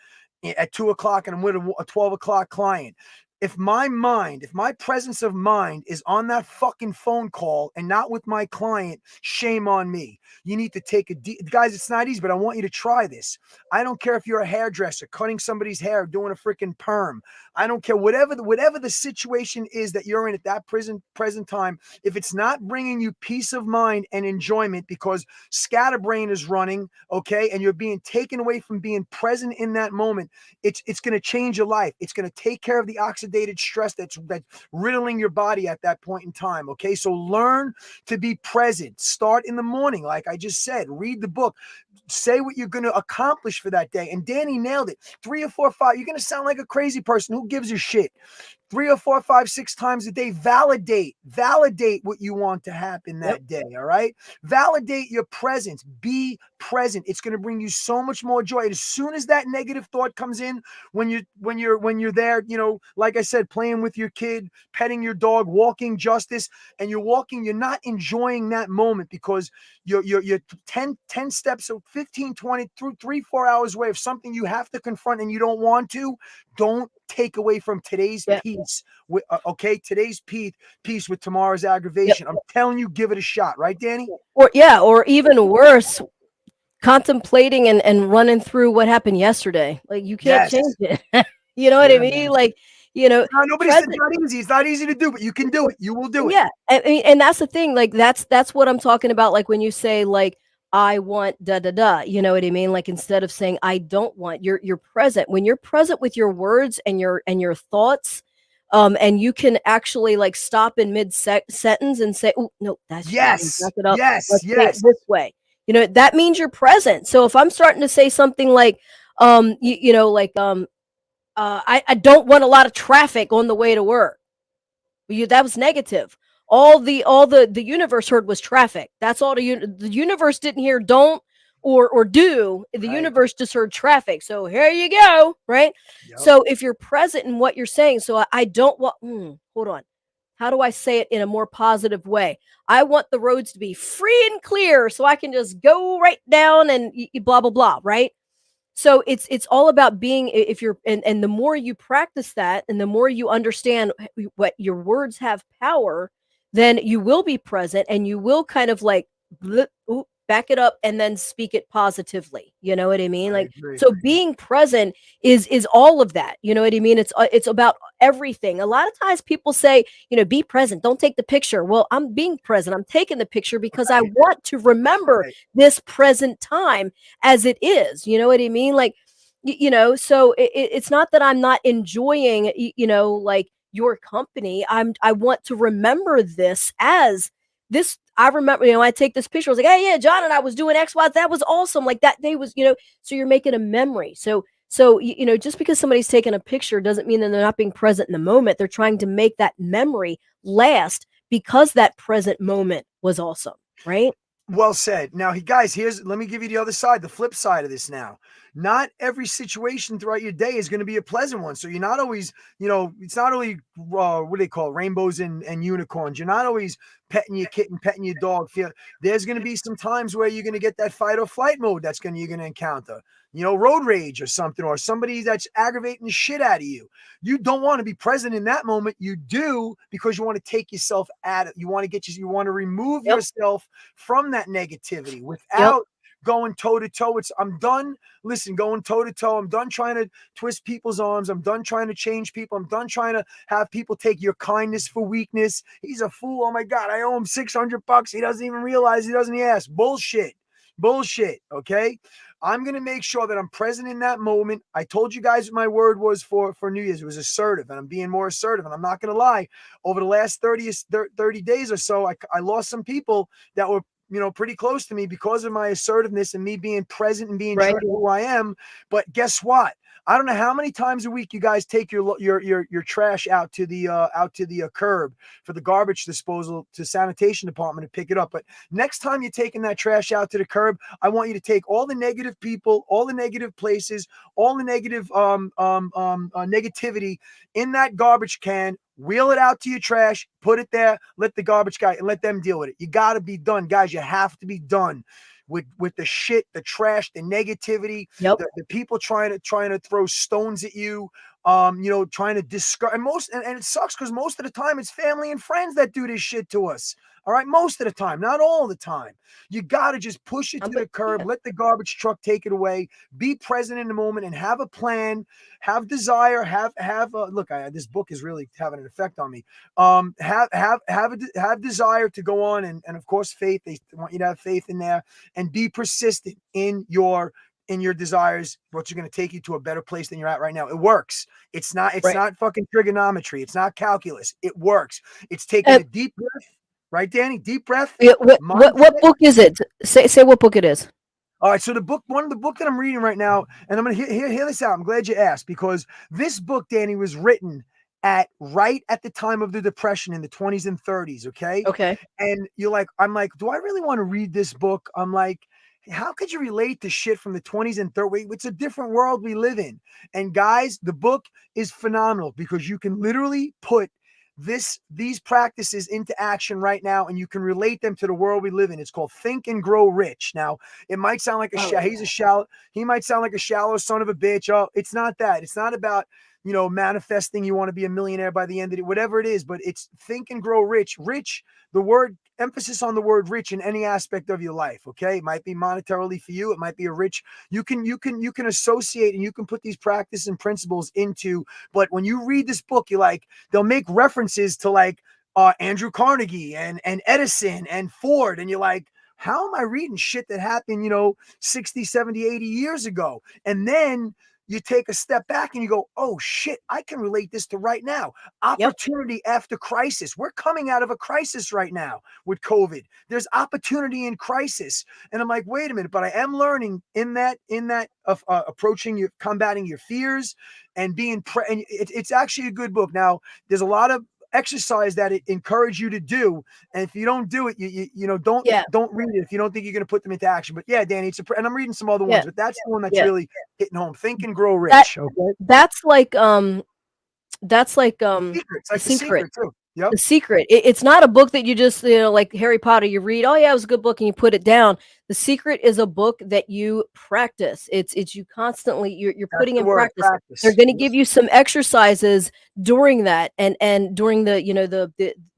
at 2 o'clock, and I'm with a 12 o'clock client, if my presence of mind is on that fucking phone call and not with my client, shame on me. You need to take a deep, guys, it's not easy, but I want you to try this. I don't care if you're a hairdresser, cutting somebody's hair, doing a freaking perm. I don't care, whatever the situation is that you're in at that present time. If it's not bringing you peace of mind and enjoyment because scatterbrain is running, okay, and you're being taken away from being present in that moment, it's going to change your life. It's going to take care of the oxidated stress that's riddling your body at that point in time. Okay, so learn to be present. Start in the morning, like I just said. Read the book. Say what you're going to accomplish for that day. And Danny nailed it. 3 or 4 or 5. You're going to sound like a crazy person. Who gives a shit? 3 or 4, 5, 6 times a day. Validate what you want to happen that day. All right. Validate your presence. Be present. It's going to bring you so much more joy. And as soon as that negative thought comes in, when you're there, you know, like I said, playing with your kid, petting your dog, walking justice, and you're walking, you're not enjoying that moment because you're 10 steps or 15, 20 through 3, 4 hours away of something you have to confront and you don't want to. Don't take away from today's peace. Okay, today's peace with tomorrow's aggravation. I'm telling you, give it a shot, right, Danny? Or even worse, contemplating and running through what happened yesterday. Like, you can't change it. You know what I mean? Man. Like, you know, no, nobody said it's not easy. It's not easy to do, but you can do it. You will do it. Yeah, and that's the thing. Like, that's what I'm talking about. Like, when you say, like, I want da da da, you know what I mean? Like, instead of saying I don't want, you're present. When you're present with your words and your thoughts, and you can actually, like, stop in mid sentence and say, "Oh no, that's back it up. Let's say it this way." You know, that means you're present. So if I'm starting to say something like, I don't want a lot of traffic on the way to work. That was negative. All the universe heard was traffic. That's all the universe didn't hear don't or do. The universe just heard traffic. So here you go, right? Yep. So if you're present in what you're saying, so I don't want. Hold on. How do I say it in a more positive way? I want the roads to be free and clear so I can just go right down and blah blah blah, right? So it's all about being, if you're, and the more you practice that and the more you understand what your words have power, then you will be present and you will kind of like back it up and then speak it positively. You know what I mean? Like, so being present is all of that. You know what I mean? It's about everything. A lot of times people say, you know, be present, don't take the picture. Well, I'm being present. I'm taking the picture because I want to remember this present time as it is. You know what I mean? Like, you know, so it's not that I'm not enjoying, you know, like your company. I want to remember this as this. I remember, you know, I take this picture. I was like, hey, yeah, John and I was doing X, Y. That was awesome. Like, that day was, you know, so you're making a memory. So, you know, just because somebody's taking a picture doesn't mean that they're not being present in the moment. They're trying to make that memory last because that present moment was awesome, right? Well said. Now, guys, let me give you the other side, the flip side of this now. Not every situation throughout your day is going to be a pleasant one. So you're not always, you know, it's not only, what do they call it, rainbows and unicorns. You're not always petting your kitten, petting your dog. There's going to be some times where you're going to get that fight or flight mode you're going to encounter. You know, road rage or something, or somebody that's aggravating the shit out of you. You don't want to be present in that moment. You do because you want to take yourself at it. You want to remove yourself from that negativity without going toe to toe. I'm done. Listen, going toe to toe. I'm done trying to twist people's arms. I'm done trying to change people. I'm done trying to have people take your kindness for weakness. He's a fool. Oh my God, I owe him $600. He doesn't even realize. He doesn't ask. Bullshit. Okay. I'm going to make sure that I'm present in that moment. I told you guys what my word was for New Year's. It was assertive, and I'm being more assertive. And I'm not going to lie. Over the last 30 days or so, I lost some people that were, you know, pretty close to me because of my assertiveness and me being present and being true to who I am. But guess what? I don't know how many times a week you guys take your trash out to the curb for the garbage disposal to sanitation department to pick it up. But next time you're taking that trash out to the curb, I want you to take all the negative people, all the negative places, all the negative negativity in that garbage can. Wheel it out to your trash, put it there, let the garbage guy and let them deal with it. You got to be done, guys. You have to be done with the shit, the trash, the negativity, the people trying to throw stones at you, trying to discourage, and it sucks because most of the time it's family and friends that do this shit to us. All right, most of the time, not all the time. You got to just push it to the curb, let the garbage truck take it away, be present in the moment, and have a plan, have desire, look. This book is really having an effect on me. Have desire to go on, and of course faith. They want you to have faith in there, and be persistent in your desires, what's going to take you to a better place than you're at right now. It works. It's not fucking trigonometry. It's not calculus. It works. It's taking a deep breath. Right, Danny? Deep breath. Yeah, what book is it? Say what book it is. All right, so one of the book that I'm reading right now, and I'm going to hear this out. I'm glad you asked, because this book, Danny, was written right at the time of the Depression in the 20s and 30s, okay? Okay. And I'm like, do I really want to read this book? I'm like, how could you relate to shit from the 20s and 30s? It's a different world we live in. And guys, the book is phenomenal because you can literally put these practices into action right now, and you can relate them to the world we live in. It's called Think and Grow Rich. Now, it might sound like he might sound like a shallow son of a bitch. Oh, it's not that. It's not about, manifesting you want to be a millionaire by the end of it, whatever it is, but it's Think and Grow Rich. Rich, the word, emphasis on the word rich in any aspect of your life. Okay. It might be monetarily for you. It might be a rich, you can associate, and you can put these practices and principles into, but when you read this book, they'll make references to Andrew Carnegie and Edison and Ford. And you're like, how am I reading shit that happened, 60, 70, 80 years ago? And then you take a step back and you go, oh shit, I can relate this to right now. Opportunity after crisis. We're coming out of a crisis right now with COVID. There's opportunity in crisis. And I'm like, wait a minute, but I am learning in that approaching combating your fears and being, and it's actually a good book. Now, there's a lot of exercise that it encourage you to do, and if you don't do it, don't read it if you don't think you're going to put them into action. But yeah, Danny, and I'm reading some other ones, but that's the one that's really hitting home. Think and Grow Rich. That's like Secrets, like Secret too. Yep. The Secret. It's not a book that you just, like Harry Potter, you read, oh yeah, it was a good book, and you put it down. The Secret is a book that you practice. It's you constantly, you're putting in practice. They're going to give you some exercises during that, and during the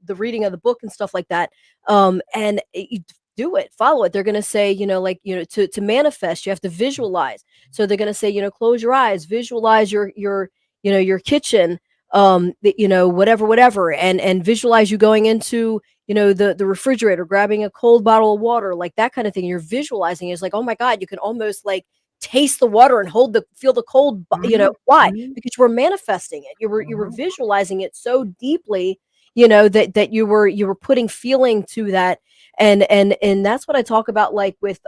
reading of the book and stuff like that. And you do it, follow it. They're going to say, to manifest, you have to visualize. So they're going to say, close your eyes, visualize your kitchen, whatever, and visualize you going into, the refrigerator, grabbing a cold bottle of water, like that kind of thing. You're visualizing it. It's like, oh my God, you can almost like taste the water and feel the cold, why? Because you were manifesting it. You were visualizing it so deeply, that you were putting feeling to that. And that's what I talk about, like with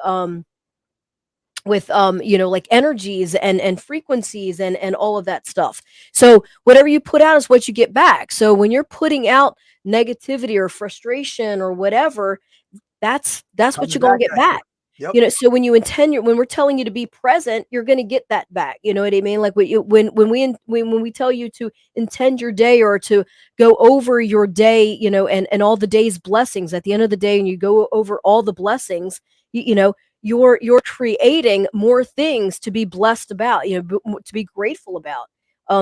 like energies and frequencies and all of that stuff. So whatever you put out is what you get back. So when you're putting out negativity or frustration or whatever, that's what you're going to get back. Yep. So when we're telling you to be present, you're going to get that back. You know what I mean? Like when we tell you to intend your day or to go over your day, and all the day's blessings at the end of the day, and you go over all the blessings, you're creating more things to be blessed about, to be grateful about.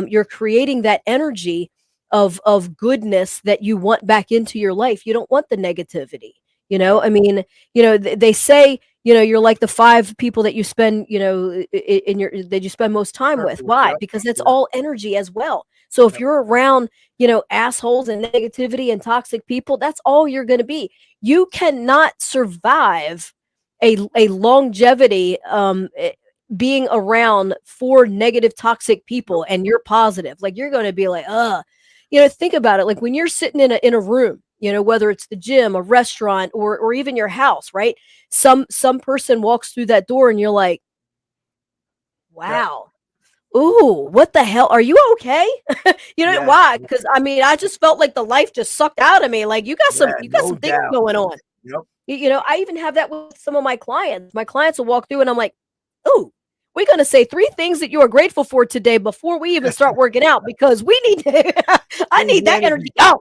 You're creating that energy of goodness that you want back into your life. You don't want the negativity. I mean, they say, you're like the 5 people that you spend, that you spend most time with. Why? Because it's all energy as well. So if you're around, assholes and negativity and toxic people, that's all you're going to be. You cannot survive a longevity being around 4 negative toxic people and you're positive. Like, you're going to be like, think about it. Like when you're sitting in a room, whether it's the gym, a restaurant, or even your house, right? Some person walks through that door and you're like, wow. Ooh, what the hell? Are you okay? Why? Because I just felt like the life just sucked out of me. Like you got some things going on. Yep. I even have that with some of my clients. My clients will walk through and I'm like, ooh, we're going to say 3 things that you are grateful for today before we even start working out, because I need that energy going.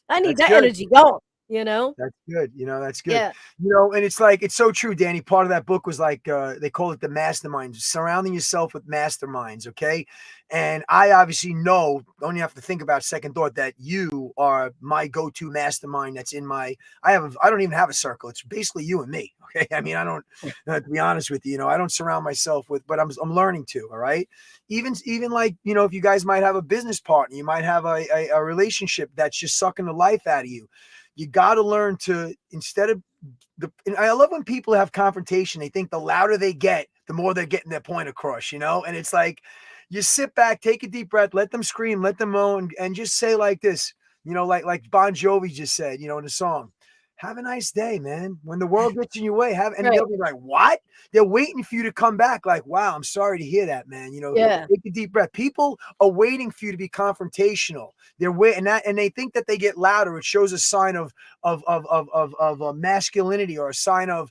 I need that energy going. you know? That's good. That's good. Yeah. And it's like, it's so true, Danny. Part of that book was like, they call it the masterminds, surrounding yourself with masterminds. Okay. And I obviously know, don't you have to think about second thought, that you are my go-to mastermind. That's in I don't even have a circle. It's basically you and me. Okay. I mean, I don't, to be honest with you, I don't surround myself with, but I'm learning to. All right. Even like, if you guys might have a business partner, you might have a relationship that's just sucking the life out of you. You got to learn to, instead of and I love when people have confrontation. They think the louder they get, the more they're getting their point across, and it's like, you sit back, take a deep breath, let them scream, let them moan, and just say like this, like Bon Jovi just said, in the song, have a nice day, man. When the world gets in your way, and they'll be like, what? They're waiting for you to come back. Like, wow, I'm sorry to hear that, man. Yeah. Take a deep breath. People are waiting for you to be confrontational. They're waiting, and they think that they get louder. It shows a sign of masculinity, or a sign of,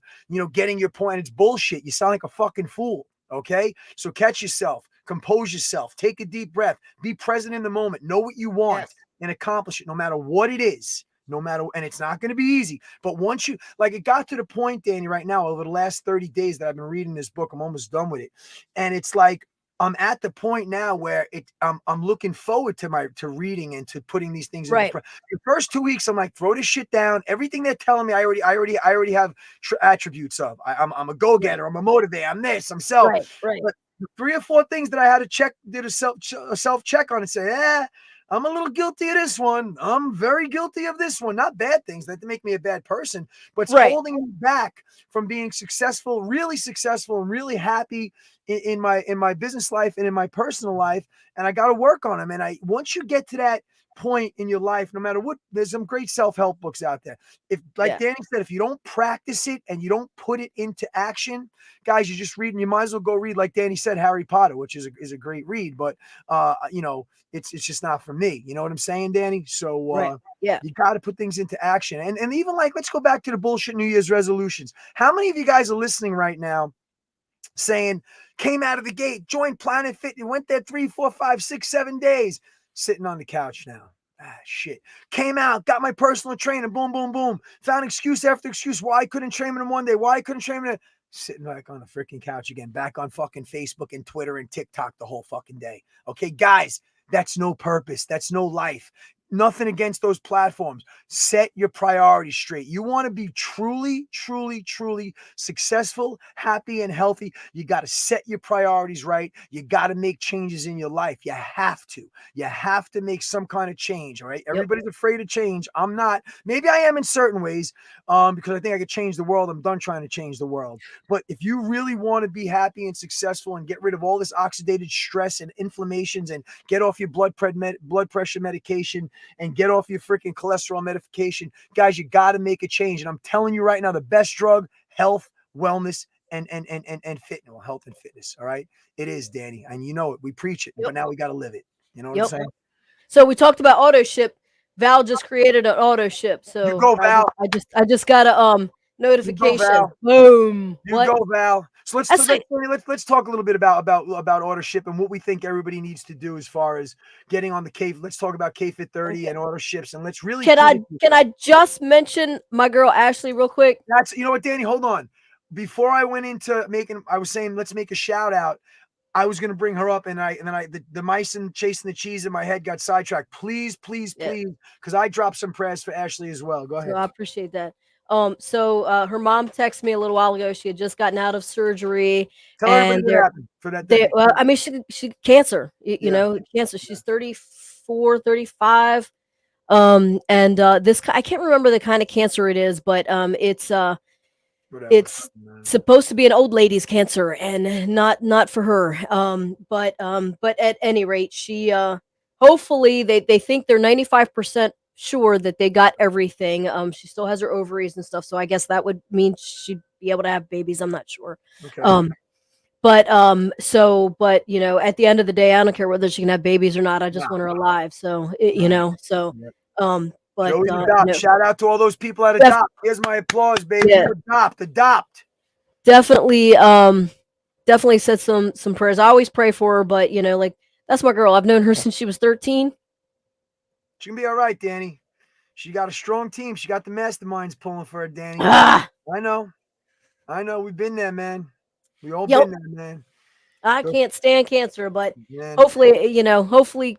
getting your point. It's bullshit. You sound like a fucking fool. Okay. So catch yourself, compose yourself, take a deep breath, be present in the moment, know what you want, Yes. and accomplish it, no matter what it is. And it's not going to be easy, but once you, like, it got to the point, Danny, right now, over the last 30 days that I've been reading this book, I'm almost done with it. And it's like, I'm at the point now where I'm looking forward to reading and to putting these things in. The first 2 weeks, I'm like, throw this shit down. Everything they're telling me, I already have attributes of. I'm a go-getter. Right. I'm a motivator. I'm this. I'm self. Right. But 3 or 4 things that I had to did a self check on and say, I'm a little guilty of this one. I'm very guilty of this one. Not bad things that make me a bad person, but it's holding me back from being successful, and really happy in my business life and in my personal life. And I got to work on them. And once you get to that point in your life, no matter what, there's some great self-help books out there. If, like Danny said, if you don't practice it and you don't put it into action, guys, you're just reading. You might as well go read, like Danny said, Harry Potter, which is a great read, but it's just not for me. You know what I'm saying, Danny? So you got to put things into action. And even, like, let's go back to the bullshit New Year's resolutions. How many of you guys are listening right now saying, came out of the gate, joined Planet Fit, you went there 3, 4, 5, 6, 7 days, sitting on the couch now? Shit. Came out, got my personal trainer, boom, boom, boom. Found excuse after excuse why I couldn't train him in one day, why I couldn't train him in sitting back on the freaking couch again, back on fucking Facebook and Twitter and TikTok the whole fucking day. Okay, guys, that's no purpose. That's no life. Nothing against those platforms. Set your priorities straight. You want to be truly, truly, truly successful, happy, and healthy. You got to set your priorities right. You got to make changes in your life. You have to. You have to make some kind of change. All right. Everybody's afraid of change. I'm not. Maybe I am in certain ways, because I think I could change the world. I'm done trying to change the world. But if you really want to be happy and successful and get rid of all this oxidative stress and inflammations and get off your blood pressure medication and get off your freaking cholesterol medication, guys, you got to make a change. And I'm telling you right now, the best drug, health, wellness, and fitness, health and fitness. All right. It is, Danny. And you know it. We preach it, but now we got to live it. You know what I'm saying? So we talked about auto ship. Val just created an auto ship. So you go, Val. I just got a notification. You go, Boom. You go, Val. So let's talk a little bit about auto ship and what we think everybody needs to do as far as getting on the K. Let's talk about KFit 30 and auto ships, and let's really can I just mention my girl Ashley real quick? That's, you know what, Danny, hold on. Before I went into I was saying let's make a shout out. I was going to bring her up, and the mice and chasing the cheese in my head got sidetracked. Please, because I dropped some prayers for Ashley as well. Go ahead. So I appreciate that. So her mom texted me a little while ago. She had just gotten out of surgery. Tell everybody what happened for that day. Well, I mean, she cancer, you know, cancer. She's 34, 35. And this, I can't remember the kind of cancer it is, but it's supposed to be an old lady's cancer and not for her. But at any rate, she hopefully they think they're 95% sure that they got everything. She still has her ovaries and stuff, so I guess that would mean she'd be able to have babies. I'm not sure. Okay. But you know, at the end of the day, I don't care whether she can have babies or not. I just want her alive. So you know, so but shout out to all those people at Adopt. Here's my applause, baby. Yeah. Adopt. Definitely said some prayers. I always pray for her, but you know, like, that's my girl. I've known her since she was 13. She can be all right, Danny. She got a strong team. She got the masterminds pulling for her, Danny. Ah, I know. I know. We've been there, man. We all yep. been there, man. I So, can't stand cancer, but man, hopefully, hopefully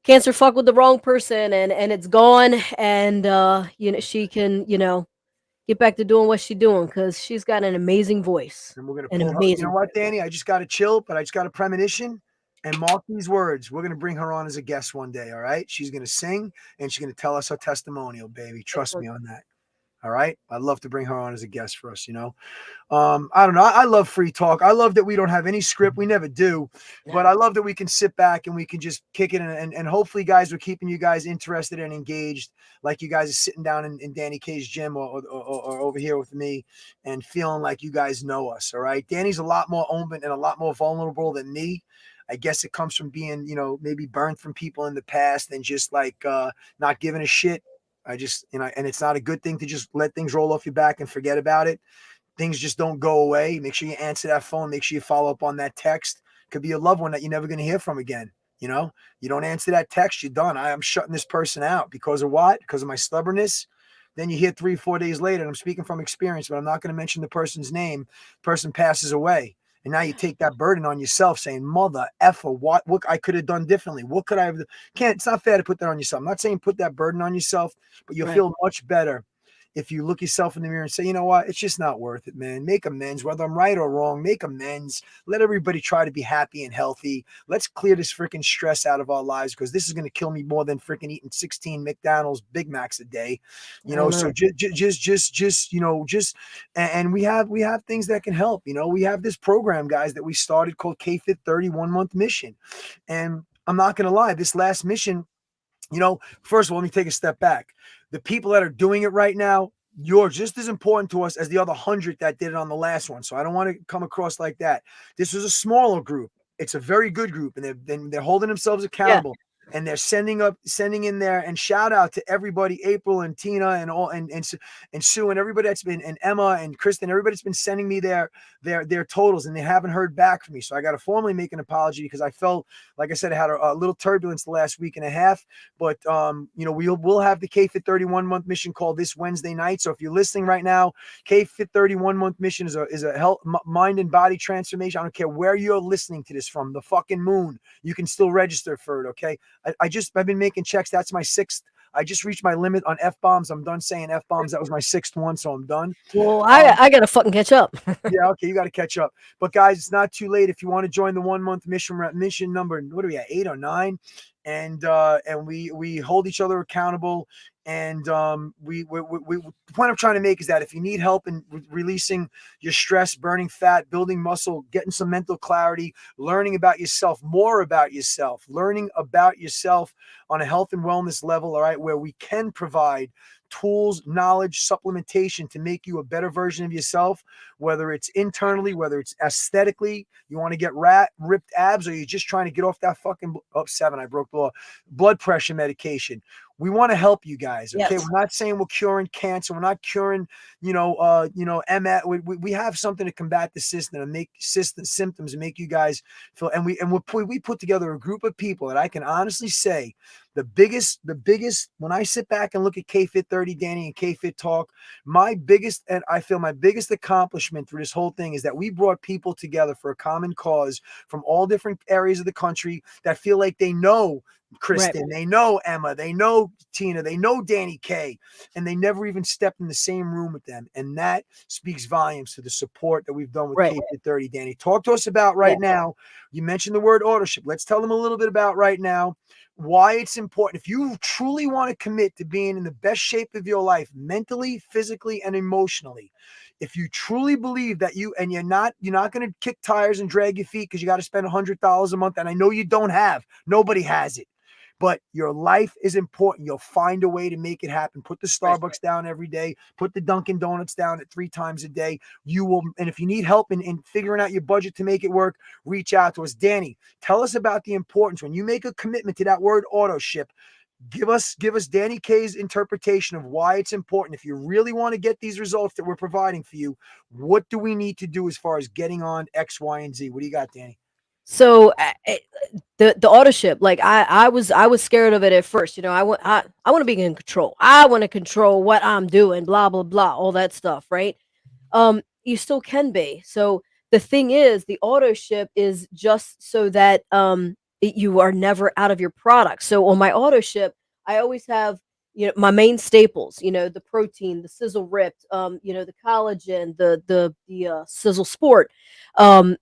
cancer fuck with the wrong person and it's gone and she can, get back to doing what she's doing because she's got an amazing voice. and we're gonna An pull her. You know amazing what, voice. Danny? I just got to chill, but I just got a premonition. And mark these words. We're gonna bring her on as a guest one day. All right? She's gonna sing and she's gonna tell us her testimonial, baby. Trust me Excellent. on that. All right? I'd love to bring her on as a guest for us. I don't know. I love free talk. I love that we don't have any script. We never do, but I love that we can sit back and we can just kick it. And hopefully, guys, we're keeping you guys interested and engaged, like you guys are sitting down in Danny K's gym or over here with me and feeling like you guys know us. All right. Danny's a lot more open and a lot more vulnerable than me. I guess it comes from being, maybe burned from people in the past and just like not giving a shit. I just, and it's not a good thing to just let things roll off your back and forget about it. Things just don't go away. Make sure you answer that phone. Make sure you follow up on that text. Could be a loved one that you're never going to hear from again. You don't answer that text, you're done. I am shutting this person out because of what? Because of my stubbornness. Then you hear 3-4 days later, and I'm speaking from experience, but I'm not going to mention the person's name. Person passes away. And now you take that burden on yourself saying, mother effer, what I could have done differently. What could I have? It's not fair to put that on yourself. I'm not saying put that burden on yourself, but you'll Right. feel much better if you look yourself in the mirror and say, you know what, it's just not worth it, man. Make amends, whether I'm right or wrong. Make amends. Let everybody try to be happy and healthy. Let's clear this freaking stress out of our lives because this is going to kill me more than freaking eating 16 McDonald's Big Macs a day. I don't So know. and we have things that can help. We have this program, guys, that we started called KFit 31-month mission, and I'm not going to lie, this last mission. First of all, let me take a step back. The people that are doing it right now, you're just as important to us as the other 100 that did it on the last one. So I don't want to come across like that. This was a smaller group. It's a very good group, and they're holding themselves Yeah. accountable. And they're sending in there, and shout out to everybody, April and Tina and all and Sue and everybody that's been, and Emma and Kristen, everybody that's been sending me their totals, and they haven't heard back from me. So I got to formally make an apology because I felt, like I said, I had a little turbulence the last week and a half. But we'll have the KFit 31-month mission call this Wednesday night. So if you're listening right now, KFit 31-month mission is a health, mind and body transformation. I don't care where you're listening to this from, the fucking moon. You can still register for it. Okay. I've been making checks. That's my sixth. I just reached my limit on F-bombs. I'm done saying F-bombs. That was my sixth one, so I'm done. Well, I got to fucking catch up. Yeah, okay, you got to catch up. But guys, it's not too late if you want to join the 1-month mission. We're at mission number, what are we at, 8 or 9? And we hold each other accountable. And the point I'm trying to make is that if you need help in releasing your stress, burning fat, building muscle, getting some mental clarity, learning about yourself, more about yourself, learning about yourself on a health and wellness level, all right, where we can provide tools, knowledge, supplementation to make you a better version of yourself, whether it's internally, whether it's aesthetically, you want to get ripped abs, or you're just trying to get off that fucking 7, I broke the law, blood pressure medication. We want to help you guys. Okay. Yes. We're not saying we're curing cancer. We're not curing, MS. We have something to combat the system and make symptoms and make you guys feel. And we put together a group of people that I can honestly say the biggest, when I sit back and look at KFit 30 Danny and KFit Talk, my biggest accomplishment through this whole thing is that we brought people together for a common cause from all different areas of the country that feel like they know Kristen, Right. they know Emma, they know Tina, they know Danny K, and they never even stepped in the same room with them. And that speaks volumes to the support that we've done with Right. KFit 30. Danny, talk to us about Yeah. right now. You mentioned the word authorship. Let's tell them a little bit about right now, why it's important. If you truly want to commit to being in the best shape of your life, mentally, physically, and emotionally, if you truly believe that you're not going to kick tires and drag your feet because you got to spend $100 a month, and I know you don't have, nobody has it. But your life is important. You'll find a way to make it happen. Put the Starbucks down every day. Put the Dunkin' Donuts down at 3 times a day. You will. And if you need help in figuring out your budget to make it work, reach out to us. Danny, tell us about the importance when you make a commitment to that word auto ship. Give us Danny K's interpretation of why it's important. If you really want to get these results that we're providing for you, what do we need to do as far as getting on X, Y, and Z? What do you got, Danny? So the auto ship, like I was scared of it at first. I want to be in control. I want to control what I'm doing. Blah blah blah. All that stuff, right? You still can be. So the thing is, the auto ship is just so that you are never out of your product. So on my auto ship, I always have my main staples. The protein, the sizzle ripped, the collagen, the sizzle sport, and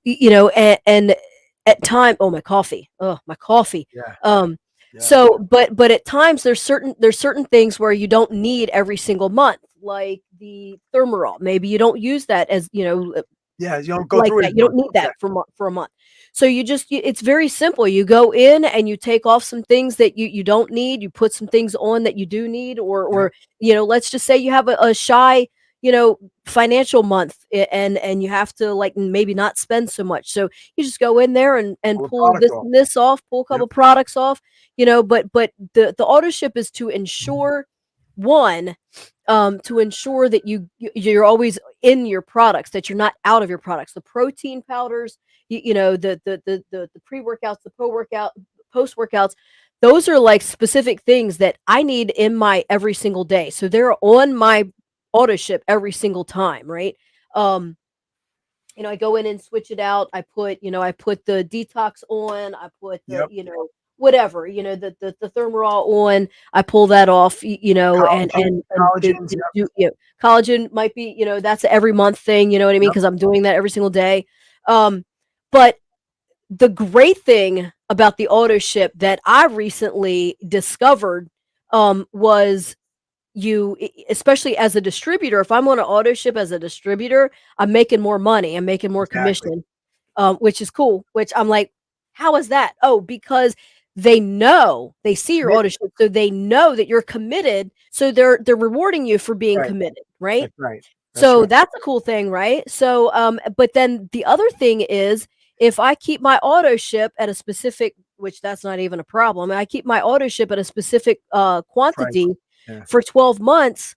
at time, oh, my coffee, oh, my coffee. Yeah. Um, Yeah. so, but at times there's certain things where you don't need every single month, like the Thermarol. Maybe you don't use that as Yeah. You don't go like through it that. as You don't much. need Okay. that for a month. So it's very simple. You go in and you take off some things that you don't need. You put some things on that you do need, Yep. or let's just say you have a shy financial month, and you have to like maybe not spend so much. So you just go in there and Pull the pull product this off. and this off, pull a Yep. couple products off. But the auto ship is to ensure one to ensure that you're always in your products, that you're not out of your products. The protein powders, the pre-workouts, the post workouts, those are like specific things that I need in my every single day. So they're on my auto ship every single time, right? Um, I go in and switch it out. I put the detox on. I put the, Yep. whatever, the Thermarol on. I pull that off, and Collagen. Collagens. Yep. collagen might be, that's a every month thing, you know what I mean? Yep. Because I'm doing that every single day. But the great thing about the auto ship that I recently discovered was especially as a distributor, if I'm on an auto ship as a distributor, I'm making more money. I'm making more Exactly. commission, which is cool. Which I'm like, how is that? Oh, because they see your auto Commitment. ship, so they know that you're committed. So they're rewarding you for being Right. committed, right? That's right. That's So right. that's a cool thing, right? So, but then the other thing is, if I keep my auto ship at a specific, which that's not even a problem, I keep my auto ship at a specific Price. quantity Yeah. for 12 months,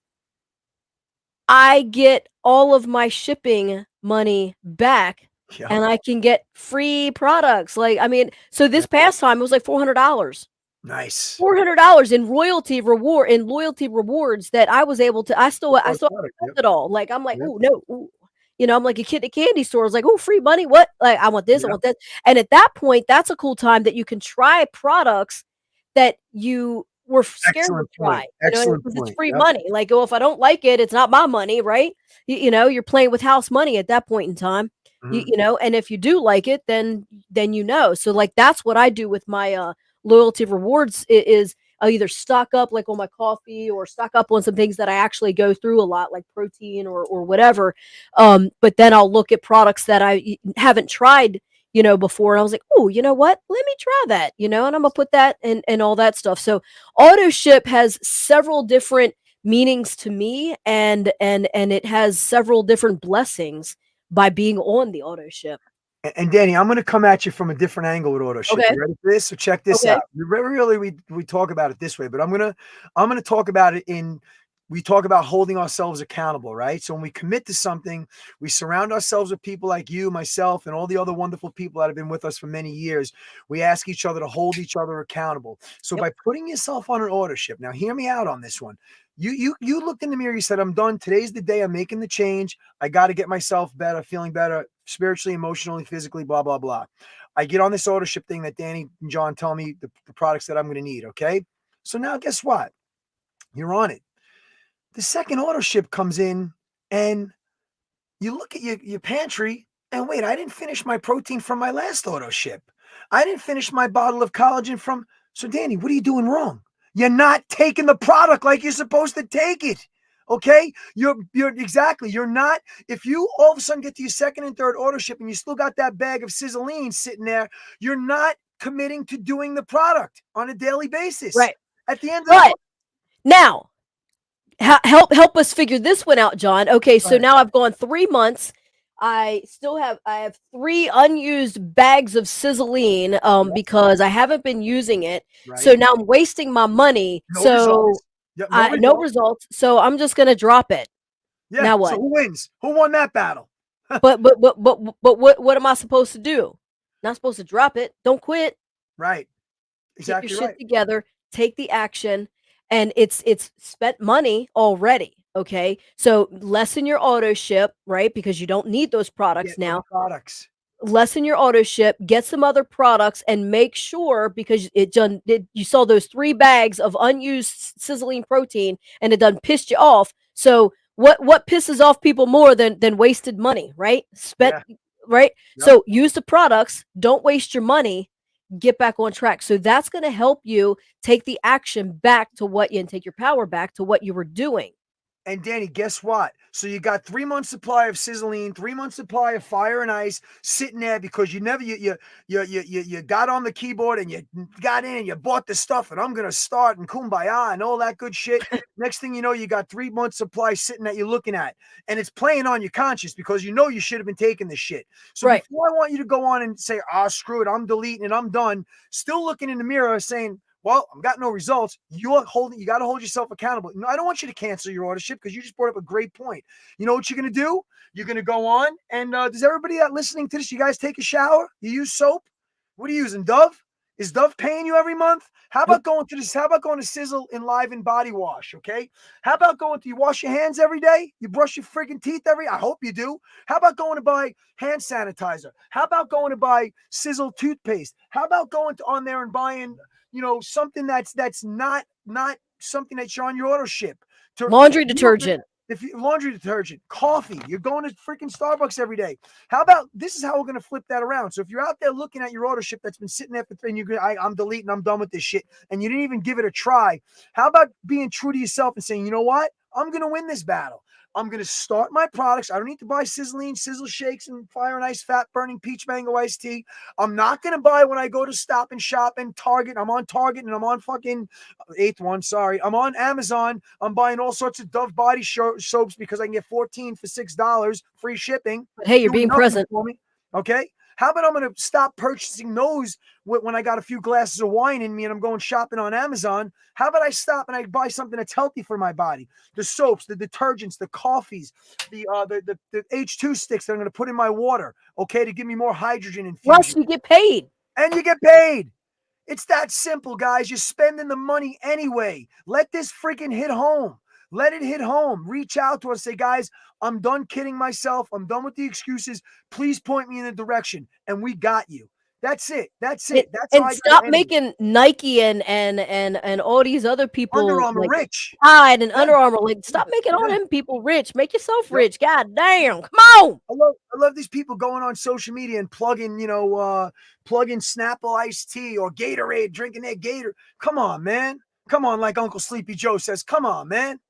I get all of my shipping money back, Yep. and I can get free products. Like, I mean, so Yeah. this past time it was like $400. Nice. $400 in loyalty rewards that I was able to. I Solid still product. spent Yep. it all. Like, I'm like, Yep. oh no, ooh. I'm like a kid at candy stores, like, oh, free money. What? Like, I want this, I Yep. want that. And at that point, that's a cool time that you can try products that you were scared to Excellent try, point. Excellent because it's point. free Yep. money. Like, oh, if I don't like it, it's not my money, right? You're playing with house money at that point in time. Hmm. And if you do like it, then. So like that's what I do with my loyalty rewards is I'll either stock up like on my coffee or stock up on some things that I actually go through a lot, like protein or whatever. But then I'll look at products that I haven't tried, before. And I was like, oh, you know what? Let me try that, and I'm gonna put that and all that stuff. So auto ship has several different meanings to me, and it has several different blessings by being on the auto ship. And Danny, I'm going to come at you from a different angle with auto ship. Okay. You ready for this? So check this Okay. out. Really, we talk about it this way, but I'm gonna talk about it in. We talk about holding ourselves accountable, right? So when we commit to something, we surround ourselves with people like you, myself, and all the other wonderful people that have been with us for many years. We ask each other to hold each other accountable. So Yep. by putting yourself on an auto ship, now hear me out on this one. You looked in the mirror, you said, I'm done. Today's the day I'm making the change. I got to get myself better, feeling better spiritually, emotionally, physically, blah, blah, blah. I get on this auto ship thing that Danny and John tell me the products that I'm going to need. Okay. So now guess what? You're on it. The second auto ship comes in and you look at your pantry and wait, I didn't finish my protein from my last auto ship. I didn't finish my bottle of collagen from. So, Danny, what are you doing wrong? You're not taking the product like you're supposed to take it. Okay, you're exactly. You're not. If you all of a sudden get to your second and third auto ship and you still got that bag of sizzling sitting there, you're not committing to doing the product on a daily basis. Right. At the end of the But now, help us figure this one out, John. Okay, so right, now I've gone 3 months. I have 3 unused bags of sizzling yep, because I haven't been using it. So right, now I'm wasting my money. no So results. Yep, no I no results. results. So I'm just gonna drop it. Yeah. Now So what? who wins? Who won that battle? But what am I supposed to do? Not supposed to drop it. Don't quit. Right. Get your Exactly shit right. together, take the action, and it's spent money already. Okay. So lessen your auto ship, right? Because you don't need those products Get no now. products. Lessen your auto ship, get some other products, and make sure, because you saw those 3 bags of unused sizzling protein and it done pissed you off. So what pisses off people more than wasted money, right? Spent, Yeah. right? Yep. So use the products, don't waste your money, get back on track. So that's going to help you take the action back to what you and take your power back to what you were doing. And Danny, guess what? So you got 3 months supply of sizzling, 3 months supply of fire and ice sitting there because you never you got on the keyboard and you got in and you bought the stuff and I'm gonna start and kumbaya and all that good shit. Next thing you know, you got 3 months supply sitting that you're looking at, and it's playing on your conscience because you know you should have been taking this shit. So Right. before I want you to go on and say, "Ah, screw it, I'm deleting and I'm done," still looking in the mirror saying, well, I've got no results. You got to hold yourself accountable. No, I don't want you to cancel your ordership because you just brought up a great point. You know what you're going to do? You're going to go on and does everybody that listening to this, you guys take a shower? You use soap? What are you using? Dove? Is Dove paying you every month? How about Nope. going to this? How about going to Sizzle Enliven Body Wash? Okay. How about going to you wash your hands every day? You brush your friggin' teeth I hope you do. How about going to buy hand sanitizer? How about going to buy Sizzle toothpaste? How about going on there and buying something that's not something that's on your auto ship. Laundry detergent. If you laundry detergent, coffee, you're going to freaking Starbucks every day. How about this is how we're going to flip that around. So if you're out there looking at your auto ship that's been sitting there for 3 and I'm deleting, I'm done with this shit, and you didn't even give it a try. How about being true to yourself and saying, you know what? I'm going to win this battle. I'm going to start my products. I don't need to buy sizzling, sizzle shakes, and fire and ice, fat burning peach mango iced tea. I'm not going to buy when I go to Stop and Shop and Target. I'm on Target and I'm on fucking eighth one. Sorry. I'm on Amazon. I'm buying all sorts of Dove body soaps because I can get 14 for $6, free shipping. But hey, you're Doing being nothing present. for me. Okay. How about I'm going to stop purchasing those when I got a few glasses of wine in me and I'm going shopping on Amazon? How about I stop and I buy something that's healthy for my body? The soaps, the detergents, the coffees, the H2 sticks that I'm going to put in my water, okay, to give me more hydrogen Plus, infusion. you get paid. And you get paid. It's that simple, guys. You're spending the money anyway. Let this freaking hit home. Let it hit home. Reach out to us. Say, guys, I'm done kidding myself. I'm done with the excuses. Please point me in the direction. And we got you. That's it. That's it. That's how And I got to stop end it. making Nike and all these other Under people Armour like rich. Tide and Yeah. Under Armour. Like, stop making all Yeah. them people rich. Make yourself Yep. rich. God damn. Come on. I love these people going on social media and plugging Snapple iced tea or Gatorade, drinking their Gator. Come on, man. Come on, like Uncle Sleepy Joe says. Come on, man.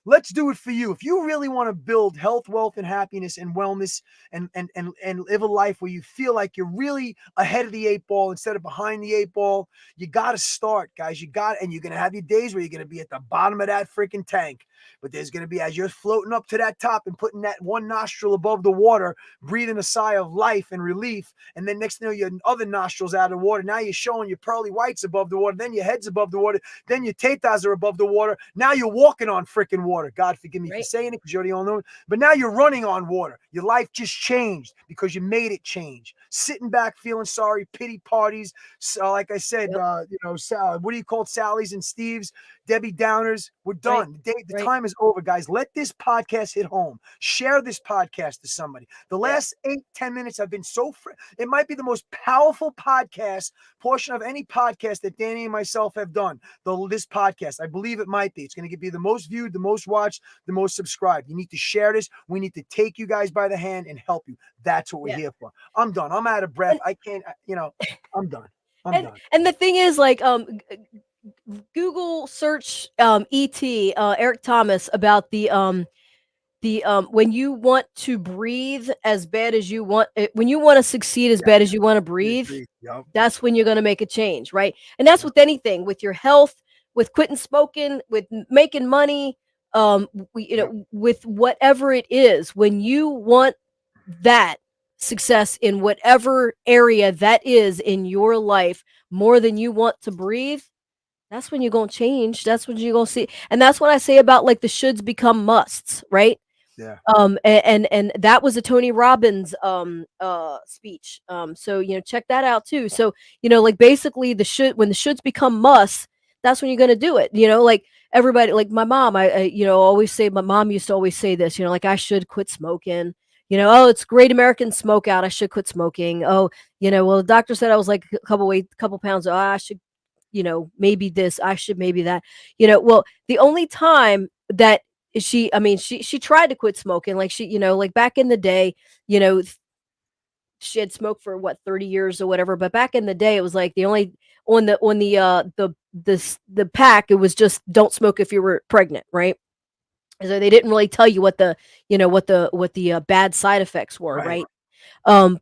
Let's do it for you. If you really want to build health, wealth, and happiness and wellness and live a life where you feel like you're really ahead of the 8 ball instead of behind the 8 ball, you got to start, guys. And you're going to have your days where you're going to be at the bottom of that freaking tank. But there's going to be, as you're floating up to that top and putting that one nostril above the water, breathing a sigh of life and relief. And then next thing you know, your other nostrils out of the water. Now you're showing your pearly whites above the water. Then your head's above the water. Then your tatas are above the water. Now you're walking on freaking water. God forgive me for saying it because you're the only one. But now you're running on water. Your life just changed because you made it change. Sitting back, feeling sorry, pity parties. Like I said, what do you call it? Sally's and Steve's, Debbie Downers. We're done. The time is over, guys. Let this podcast hit home. Share this podcast to somebody. The last 8-10 minutes have been it might be the most powerful podcast portion of any podcast that Danny and myself have done. This podcast, I believe it might be. It's going to be the most viewed, the most watched, the most subscribed. You need to share this. We need to take you guys by the hand and help you. That's what we're here for. I'm done. I'm out of breath. I can't, I'm done. I'm done. And the thing is, like, Google search ET Eric Thomas about the when you want to breathe as bad as you want, when you want to succeed as bad as you want to breathe, that's when you're going to make a change, right? And that's with anything, with your health, with quitting smoking, with making money, with whatever it is. When you want that success in whatever area that is in your life more than you want to breathe, that's when you're going to change. That's when you're going to see. And that's what I say about like the shoulds become musts, right? Yeah. And that was a Tony Robbins speech. So check that out too. So like basically when the shoulds become musts, that's when you're gonna do it. Like everybody, like my mom, I always say, my mom used to always say this, like I should quit smoking. Oh, it's great American smoke out. I should quit smoking. Oh, well, the doctor said I was like a couple pounds. Oh, I should, maybe this, I should maybe that. Well, the only time that I mean, she tried to quit smoking, like like back in the day, you know, she had smoked for what 30 years or whatever, but back in the day it was like the only on the pack, it was just don't smoke if you were pregnant, right? So they didn't really tell you what the bad side effects were, Right. right?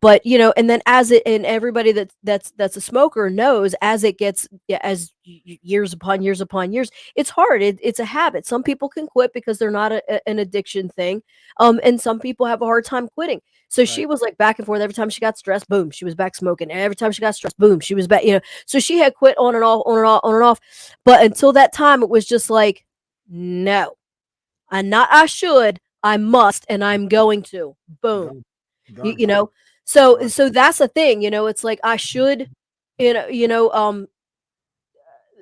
But and then as it and everybody that's a smoker knows, as it gets, yeah, as years upon years upon years, it's hard. It's a habit. Some people can quit because they're not an addiction thing, and some people have a hard time quitting. So Right. she was like back and forth. Every time she got stressed, boom, she was back smoking. And every time she got stressed, boom, she was back. So she had quit on and off, on and off, on and off. But until that time, it was just like, no, I should, I must, and I'm going to. Boom. Done. You, Done. you know, so Done. so that's the thing. It's like I should,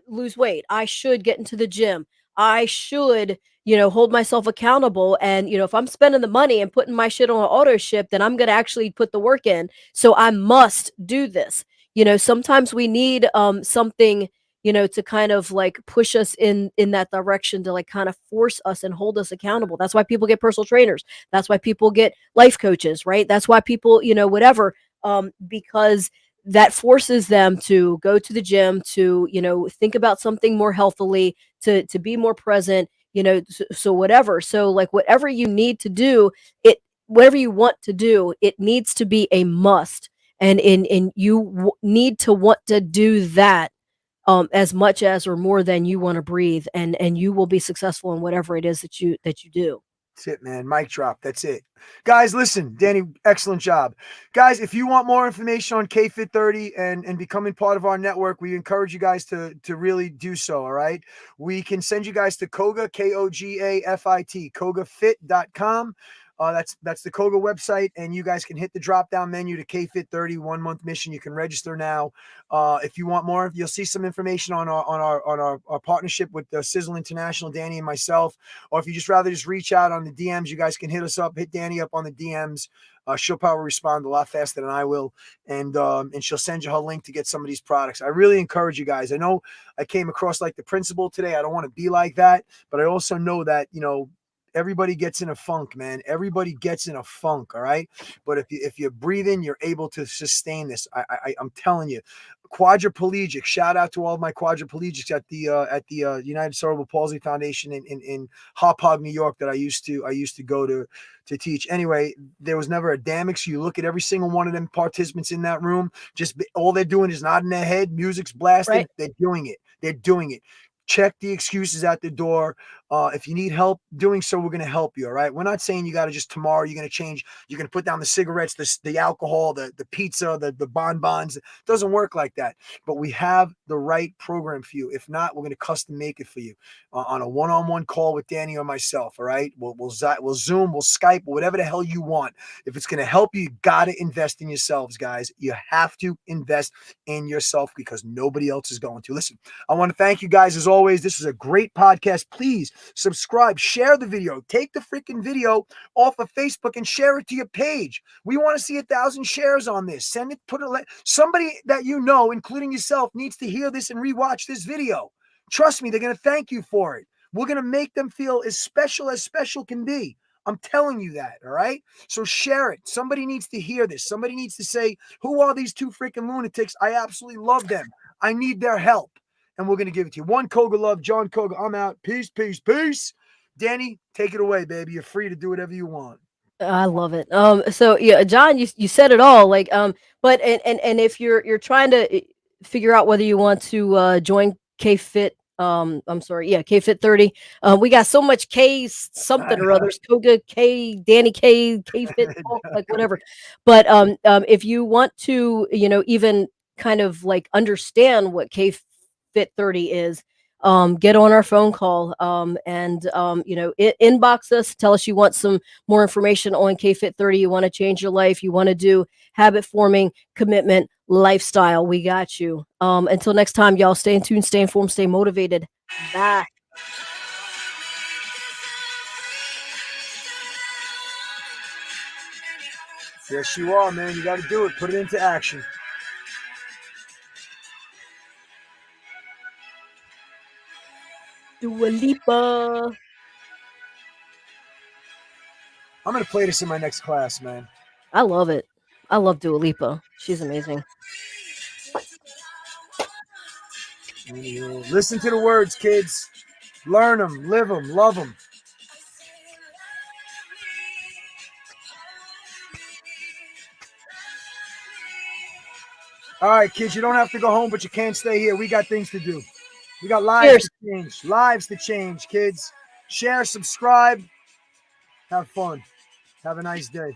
lose weight. I should get into the gym. I should, hold myself accountable. And, if I'm spending the money and putting my shit on auto ship, then I'm going to actually put the work in. So I must do this. Sometimes we need something, to kind of like push us in that direction, to like kind of force us and hold us accountable. That's why people get personal trainers. That's why people get life coaches, right? That's why people, whatever, because that forces them to go to the gym, to think about something more healthily, to be more present, so whatever. So like whatever you need to do, it whatever you want to do, it needs to be a must. And you need to want to do that, as much as or more than you want to breathe, and you will be successful in whatever it is that you do. That's it, man. Mic drop. That's it. Guys, listen, Danny, excellent job. Guys, if you want more information on KFit 30 and becoming part of our network, we encourage you guys to really do so. All right. We can send you guys to Koga, KOGAFIT, KogaFit.com. That's the Koga website, and you guys can hit the drop down menu to KFit 30 1 month mission. You can register now. If you want more, you'll see some information on our partnership with Sizzle International, Danny and myself. Or if you just rather just reach out on the DMs, you guys can hit us up, hit Danny up on the DMs. She'll probably respond a lot faster than I will, and she'll send you her link to get some of these products. I really encourage you guys. I know I came across like the principal today. I don't want to be like that, but I also know that everybody gets in a funk, man. Everybody gets in a funk, all right? But if you're breathing, you're able to sustain this. I'm telling you. Quadriplegic. Shout out to all of my quadriplegics at the United Cerebral Palsy Foundation in Hop Hog, New York, that I used to go to teach. Anyway, there was never a damn excuse. You look at every single one of them participants in that room, just all they're doing is nodding their head, music's blasting, Right. they're doing it. They're doing it. Check the excuses at the door. If you need help doing so, we're going to help you. All right. We're not saying you got to just tomorrow, you're going to change. You're going to put down the cigarettes, the alcohol, the pizza, the bonbons. It doesn't work like that. But we have the right program for you. If not, we're going to custom make it for you on a one-on-one call with Danny or myself. All right. We'll Zoom, we'll Skype, whatever the hell you want. If it's going to help you, you got to invest in yourselves, guys. You have to invest in yourself because nobody else is going to. Listen, I want to thank you guys as always. This is a great podcast. Please subscribe, share the video, take the freaking video off of Facebook and share it to your page. We want to see 1,000 shares on this. Send it, somebody that you know, including yourself, needs to hear this and rewatch this video. Trust me, they're going to thank you for it. We're going to make them feel as special can be. I'm telling you that, all right? So share it. Somebody needs to hear this. Somebody needs to say, who are these two freaking lunatics? I absolutely love them. I need their help. And we're going to give it to you. One Koga love, Jon Koga. I'm out. Peace, peace, peace. Danny, take it away, baby. You're free to do whatever you want. I love it. So yeah, John, you said it all. Like, but and if you're trying to figure out whether you want to join KFit, I'm sorry, yeah, KFit 30. We got so much K something or others, Koga K, Danny K, KFit, like whatever. But if you want to, even kind of like understand what KFit 30 is, get on our phone call, and inbox us, tell us you want some more information on KFit 30, you want to change your life, you want to do habit forming, commitment, lifestyle. We got you. Until next time, y'all, stay in tune, stay informed, stay motivated. Bye. Yes, you are, man. You got to do it. Put it into action. Dua Lipa. I'm going to play this in my next class, man. I love it. I love Dua Lipa. She's amazing. Listen to the words, kids. Learn them, live them, love them. All right, kids, you don't have to go home, but you can't stay here. We got things to do. We got lives to change. Lives to change, kids. Share, subscribe. Have fun. Have a nice day.